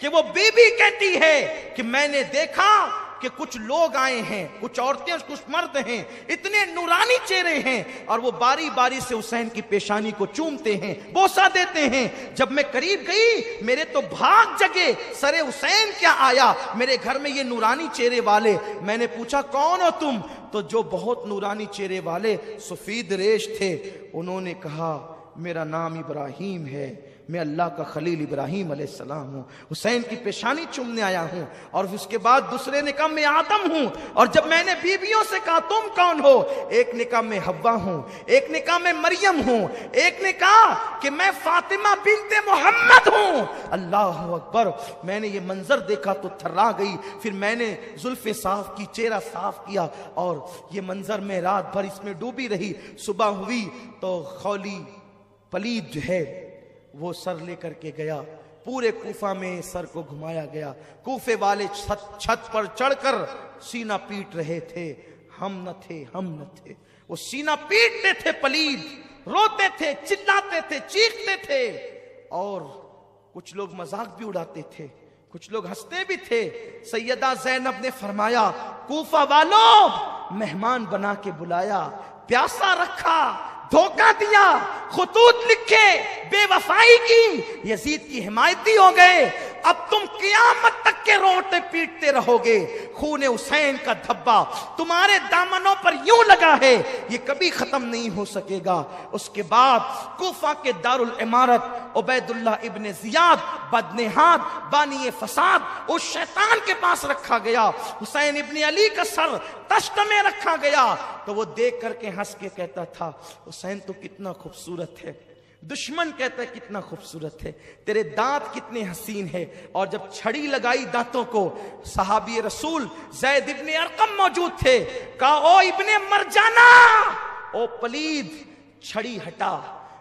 کہ وہ بیوی کہتی ہے کہ میں نے دیکھا کہ کچھ لوگ آئے ہیں، کچھ عورتیں کچھ مرد ہیں، اتنے نورانی چہرے ہیں، اور وہ باری باری سے حسین کی پیشانی کو چومتے ہیں، بوسہ دیتے ہیں۔ جب میں قریب گئی میرے تو بھاگ جگے، سر حسین کیا آیا میرے گھر میں یہ نورانی چہرے والے۔ میں نے پوچھا کون ہو تم؟ تو جو بہت نورانی چہرے والے سفید ریش تھے انہوں نے کہا میرا نام ابراہیم ہے، میں اللہ کا خلیل ابراہیم علیہ السلام ہوں، حسین کی پیشانی چومنے آیا ہوں۔ اور اس کے بعد دوسرے نے کہا میں آدم ہوں۔ اور جب میں نے بیویوں سے کہا تم کون ہو، ایک نے کہا میں حوا ہوں، ایک نے کہا میں مریم ہوں، ایک نے کہا کہ میں فاطمہ بنت محمد ہوں۔ اللہ اکبر! میں نے یہ منظر دیکھا تو تھرا گئی۔ پھر میں نے زلفیں صاف کی، چہرہ صاف کیا، اور یہ منظر میں رات بھر اس میں ڈوبی رہی۔ صبح ہوئی تو خولی پلید جو ہے وہ سر لے کر کے گیا، پورے کوفہ میں سر کو گھمایا گیا۔ کوفے والے چھت پر چڑھ کر سینہ پیٹ رہے تھے، ہم نہ تھے، ہم نہ تھے۔ وہ سینہ پیٹتے تھے پلید، روتے تھے، چلاتے تھے، چیختے تھے، اور کچھ لوگ مذاق بھی اڑاتے تھے، کچھ لوگ ہنستے بھی تھے۔ سیدہ زینب نے فرمایا کوفہ والوں مہمان بنا کے بلایا، پیاسا رکھا، دھوکہ دیا، خطوط لکھے، بے وفائی کی، یزید کی حمایتی ہو گئے۔ اب تم قیامت تک کے روتے پیٹتے رہو گے۔ خون حسین کا دھبا تمہارے دامنوں پر یوں لگا ہے، یہ کبھی ختم نہیں ہو سکے گا۔ اس کے بعد کوفہ کے دارالعمارت عبید اللہ ابن زیاد بدنہاد بانی فساد اس شیطان کے پاس رکھا گیا۔ حسین ابن علی کا سر تشت میں رکھا گیا تو وہ دیکھ کر کے ہنس کے کہتا تھا حسین تو کتنا خوبصورت ہے، دشمن کہتا ہے کتنا خوبصورت ہے، تیرے دانت کتنے حسین ہے۔ اور جب چھڑی لگائی دانتوں کو، صحابی رسول زید ابن ارقم موجود تھے، کہا او ابن مرجانہ، او پلید، چھڑی ہٹا۔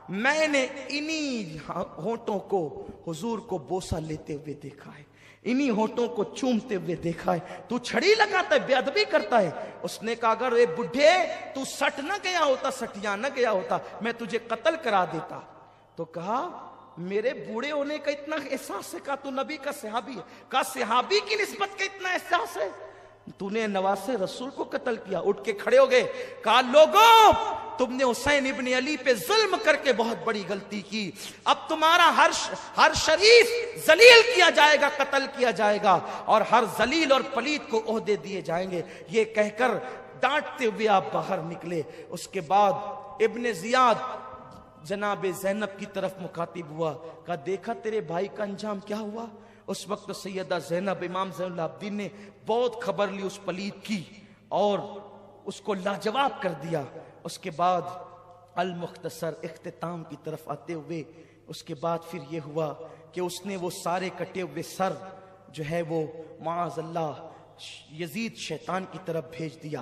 میں نے انہی ہونٹوں کو حضور کو بوسہ لیتے ہوئے دیکھا ہے، انہی ہونٹوں کو چومتے ہوئے دیکھا ہے، تو چھڑی لگاتا ہے، بے ادبی کرتا ہے۔ اس نے کہا اگر اے بڈھے تو سٹ نہ گیا ہوتا، سٹیا نہ گیا ہوتا، میں تجھے قتل کرا دیتا۔ تو کہا میرے بوڑھے ہونے کا اتنا احساس ہے؟ کہا تو نبی کا صحابی ہے۔ کہا صحابی کی نسبت کا اتنا احساس ہے؟ تو نے نواسے رسول کو قتل کیا۔ اٹھ کے کھڑے ہو گئے، کہا لوگوں تم نے حسین ابن علی پہ ظلم کر کے بہت بڑی غلطی کی، اب تمہارا ہر شریف ذلیل کیا جائے گا، قتل کیا جائے گا، اور ہر ذلیل اور پلید کو عہدے دیے جائیں گے۔ یہ کہہ کر ڈانٹتے ہوئے آپ باہر نکلے۔ اس کے بعد ابن زیاد جناب زینب کی طرف مخاطب ہوا، کہا دیکھا تیرے بھائی کا انجام کیا ہوا؟ اس وقت سیدہ زینب امام زین العابدین نے بہت خبر لی اس پلید کی اور اس کو لاجواب کر دیا۔ اس کے بعد المختصر اختتام کی طرف آتے ہوئے اس کے بعد پھر یہ ہوا کہ اس نے وہ سارے کٹے ہوئے سر جو ہے وہ معاذ اللہ یزید شیطان کی طرف بھیج دیا۔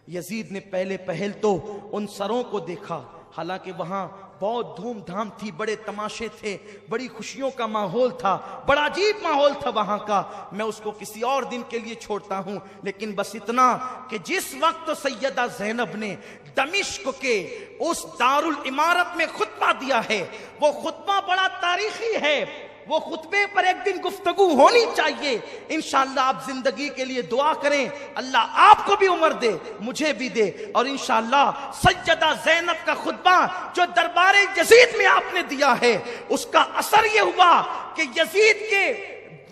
یزید نے پہلے پہل تو ان سروں کو دیکھا، حالانکہ وہاں بہت دھوم دھام تھی، بڑے تماشے تھے، بڑی خوشیوں کا ماحول تھا، بڑا عجیب ماحول تھا وہاں کا۔ میں اس کو کسی اور دن کے لیے چھوڑتا ہوں، لیکن بس اتنا کہ جس وقت سیدہ زینب نے دمشق کے اس دارالعمارت میں خطبہ دیا ہے، وہ خطبہ بڑا تاریخی ہے، وہ خطبے پر ایک دن گفتگو ہونی چاہیے۔ انشاءاللہ آپ زندگی کے لیے دعا کریں، اللہ آپ کو بھی عمر دے، مجھے بھی دے، اور انشاءاللہ سیدہ زینب کا خطبہ جو دربار یزید میں آپ نے دیا ہے، اس کا اثر یہ ہوا کہ یزید کے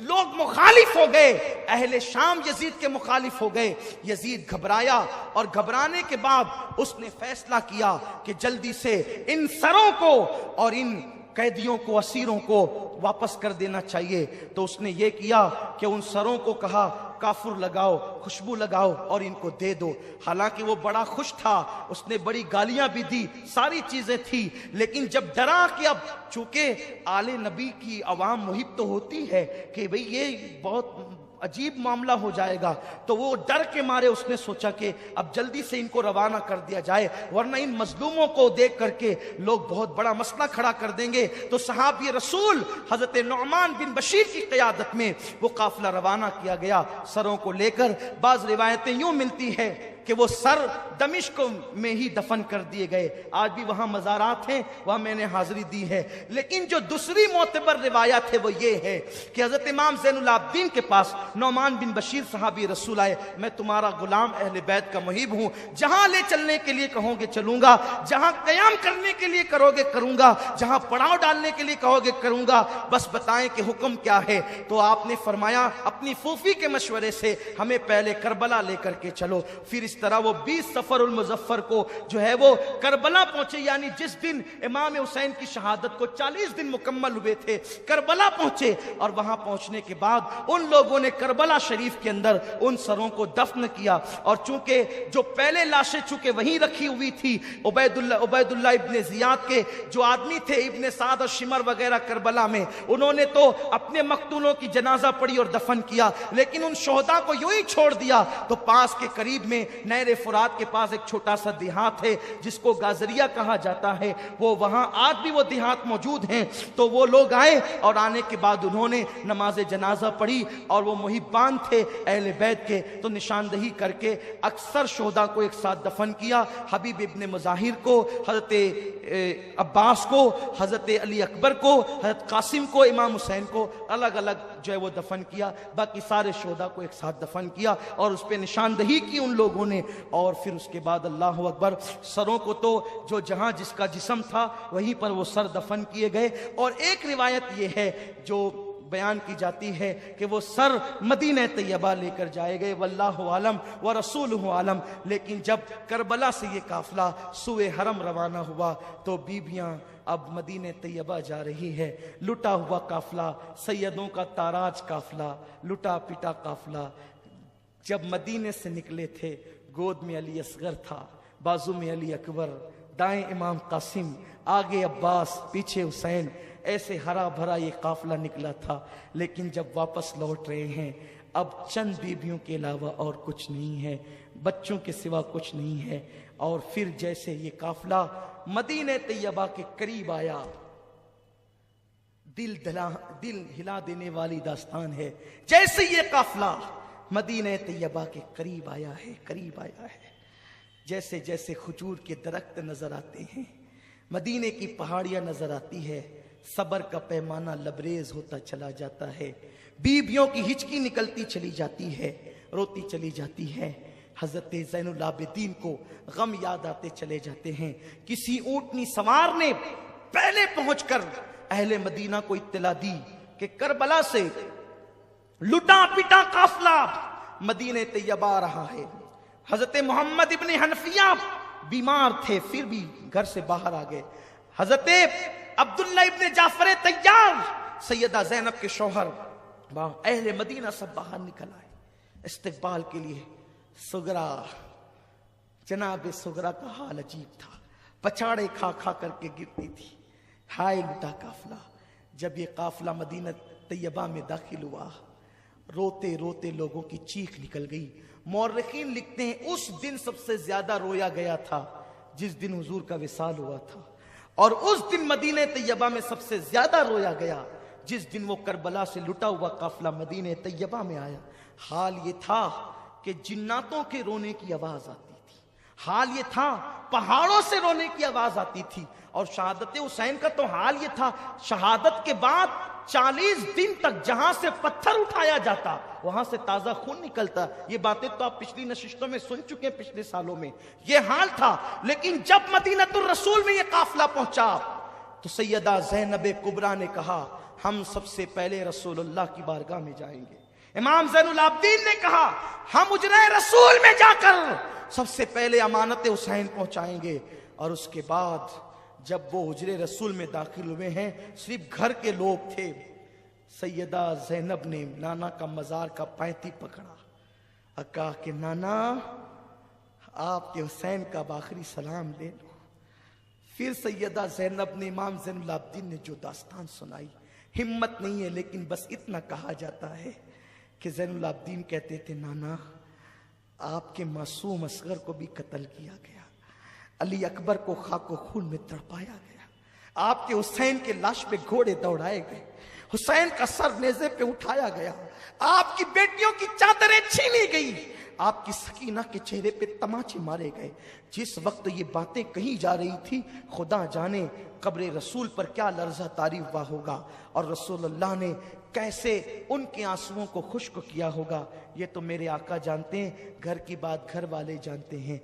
لوگ مخالف ہو گئے، اہل شام یزید کے مخالف ہو گئے۔ یزید گھبرایا، اور گھبرانے کے بعد اس نے فیصلہ کیا کہ جلدی سے ان سروں کو اور ان قیدیوں کو، اسیروں کو واپس کر دینا چاہیے۔ تو اس نے یہ کیا کہ ان سروں کو کہا کافر لگاؤ، خوشبو لگاؤ اور ان کو دے دو۔ حالانکہ وہ بڑا خوش تھا، اس نے بڑی گالیاں بھی دی، ساری چیزیں تھی، لیکن جب ڈرا کہ اب چونکہ آل نبی کی عوام محب تو ہوتی ہے کہ بھئی یہ بہت عجیب معاملہ ہو جائے گا، تو وہ ڈر کے مارے اس نے سوچا کہ اب جلدی سے ان کو روانہ کر دیا جائے، ورنہ ان مظلوموں کو دیکھ کر کے لوگ بہت بڑا مسئلہ کھڑا کر دیں گے۔ تو صحابی رسول حضرت نعمان بن بشیر کی قیادت میں وہ قافلہ روانہ کیا گیا سروں کو لے کر۔ بعض روایتیں یوں ملتی ہے کہ وہ سر دمشق میں ہی دفن کر دیے گئے. آج بھی وہاں مزارات ہیں, وہاں میں نے حاضری دی ہے. لیکن جو دوسری معتبر روایت ہے وہ یہ ہے کہ حضرت امام زین العابدین کے پاس نعمان بن بشیر صحابی رسول آئے, میں تمہارا غلام اہل بیت کا محب ہوں, جہاں لے چلنے کے لیے کہو گے چلوں گا, جہاں قیام کرنے کے لیے کرو گے کروں گا, جہاں پڑاؤ ڈالنے کے لیے کہو گے کروں گا, بس بتائیں کہ حکم کیا ہے. تو آپ نے فرمایا اپنی پھوپھی کے مشورے سے ہمیں پہلے کربلا لے کر کے چلو. پھر اس طرح وہ 20 صفر المظفر کو جو ہے وہ کربلا پہنچے, یعنی جس دن امام حسین کی شہادت کو 40 دن مکمل ہوئے تھے, کربلا پہنچے. اور وہاں پہنچنے کے بعد ان لوگوں نے کربلا شریف کے اندر ان سروں کو دفن کیا. اور چونکہ جو پہلے لاشیں چونکہ وہیں رکھی ہوئی تھی, عبید اللہ ابن زیاد کے جو آدمی تھے, ابن سعد اور شمر وغیرہ کربلا میں, انہوں نے تو اپنے مقتولوں کی جنازہ پڑھی اور دفن کیا, لیکن ان شہداء کو یوں ہی چھوڑ دیا. تو پاس کے قریب میں نہر فرات کے پاس ایک چھوٹا سا دیہات ہے جس کو گازریہ کہا جاتا ہے, وہ وہاں آج بھی وہ دیہات موجود ہیں. تو وہ لوگ آئے اور آنے کے بعد انہوں نے نماز جنازہ پڑھی, اور وہ محبان تھے اہل بیت کے, تو نشاندہی کر کے اکثر شہداء کو ایک ساتھ دفن کیا. حبیب ابن مظاہر کو, حضرت عباس کو, حضرت علی اکبر کو, حضرت قاسم کو, امام حسین کو الگ الگ جو ہے وہ دفن کیا. باقی سارے شہداء کو ایک ساتھ دفن کیا اور اس پہ نشاندہی کی ان لوگوں نے. اور پھر اس کے بعد اللہ اکبر, سروں کو تو جو جہاں جس کا جسم تھا وہیں پر وہ سر دفن کیے گئے. اور ایک روایت یہ ہے جو بیان کی جاتی ہے کہ وہ سر مدینہ طیبہ لے کر جائے گئے, واللہ عالم ورسولہ عالم. لیکن جب کربلا سے یہ قافلہ سوئے حرم روانہ ہوا تو بیبیاں اب مدینہ طیبہ جا رہی ہے, لٹا ہوا قافلہ, سیدوں کا تاراج قافلہ, لٹا پٹا قافلہ. جب مدینے سے نکلے تھے, گود میں علی اصغر تھا, بازو میں علی اکبر, دائیں امام قاسم, آگے عباس, پیچھے حسین. ایسے ہرا بھرا یہ قافلہ نکلا تھا. لیکن جب واپس لوٹ رہے ہیں, اب چند بیبیوں کے علاوہ اور کچھ نہیں ہے, بچوں کے سوا کچھ نہیں ہے. اور پھر جیسے یہ قافلہ مدینہ طیبہ کے قریب آیا, دل ہلا دینے والی داستان ہے. جیسے یہ قافلہ مدینہ طیبہ کے قریب آیا ہے, جیسے جیسے کھجور کے درخت نظر آتے ہیں, مدینے کی پہاڑیاں نظر آتی ہے, صبر کا پیمانہ لبریز ہوتا چلا جاتا ہے, بیبیوں کی ہچکی نکلتی چلی جاتی ہے, روتی چلی جاتی ہے. حضرت زین العابدین کو غم یاد آتے چلے جاتے ہیں. کسی اونٹنی سوار نے پہلے پہنچ کر اہل مدینہ کو اطلاع دی کہ کربلا سے لٹا پٹا قافلہ مدینہ طیبہ آ رہا ہے. حضرت محمد ابن حنفیہ بیمار تھے, پھر بھی گھر سے باہر آ گئے. حضرت عبداللہ ابن جعفر طیار, سیدہ زینب کے شوہر, اہل مدینہ سب باہر نکل آئے استقبال کے لیے. سغرا, جناب سغرا کا حال عجیب تھا, پچاڑے کھا کھا کر کے گرتی تھی. ہائے لٹا قافلہ. جب یہ قافلہ مدینہ طیبہ میں داخل ہوا, روتے روتے لوگوں کی چیخ نکل گئی. مورخین لکھتے ہیں اس دن سب سے زیادہ رویا گیا تھا جس دن حضور کا وصال ہوا تھا, اور اس دن مدینہ طیبہ میں سب سے زیادہ رویا گیا جس دن وہ کربلا سے لٹا ہوا قافلہ مدینہ طیبہ میں آیا. حال یہ تھا کہ جناتوں کے رونے کی آواز آتی تھی, حال یہ تھا پہاڑوں سے رونے کی آواز آتی تھی. اور شہادت حسین کا تو حال یہ تھا, شہادت کے بعد 40 دن تک جہاں سے پتھر اٹھایا جاتا وہاں سے تازہ خون نکلتا. یہ باتیں تو آپ پچھلی نشستوں میں سن چکے ہیں, پچھلے سالوں میں یہ حال تھا. لیکن جب مدینہ الرسول میں یہ قافلہ پہنچا تو سیدہ زینب کبریٰ نے کہا ہم سب سے پہلے رسول اللہ کی بارگاہ میں جائیں گے. امام زین العابدین نے کہا ہم حجرہ رسول میں جا کر سب سے پہلے امانت حسین پہنچائیں گے. اور اس کے بعد جب وہ حجرے رسول میں داخل ہوئے ہیں, صرف گھر کے لوگ تھے. سیدہ زینب نے نانا کا مزار کا پینتی پکڑا اور کہا کہ نانا آپ کے حسین کا آخری سلام لے لو. پھر سیدہ زینب نے امام زین العابدین نے جو داستان سنائی, ہمت نہیں ہے لیکن بس اتنا کہا جاتا ہے کہ زین العابدین کہتے تھے نانا آپ کے معصوم اصغر کو بھی قتل کیا گیا, علی اکبر کو خاک و خون میں تڑپایا گیا, آپ کے حسین کے لاش پہ گھوڑے دوڑائے گئے, حسین کا سر نیزے پہ اٹھایا گیا, آپ کی بیٹیوں کی چادریں چھینی گئی, آپ کی سکینہ کے چہرے پہ تماچے مارے گئے. جس وقت یہ باتیں کہی جا رہی تھی خدا جانے قبر رسول پر کیا لرزہ طاری ہوا ہوگا اور رسول اللہ نے کیسے ان کے آنسوؤں کو خشک کیا ہوگا. یہ تو میرے آقا جانتے ہیں, گھر کی بات گھر والے جانتے ہیں.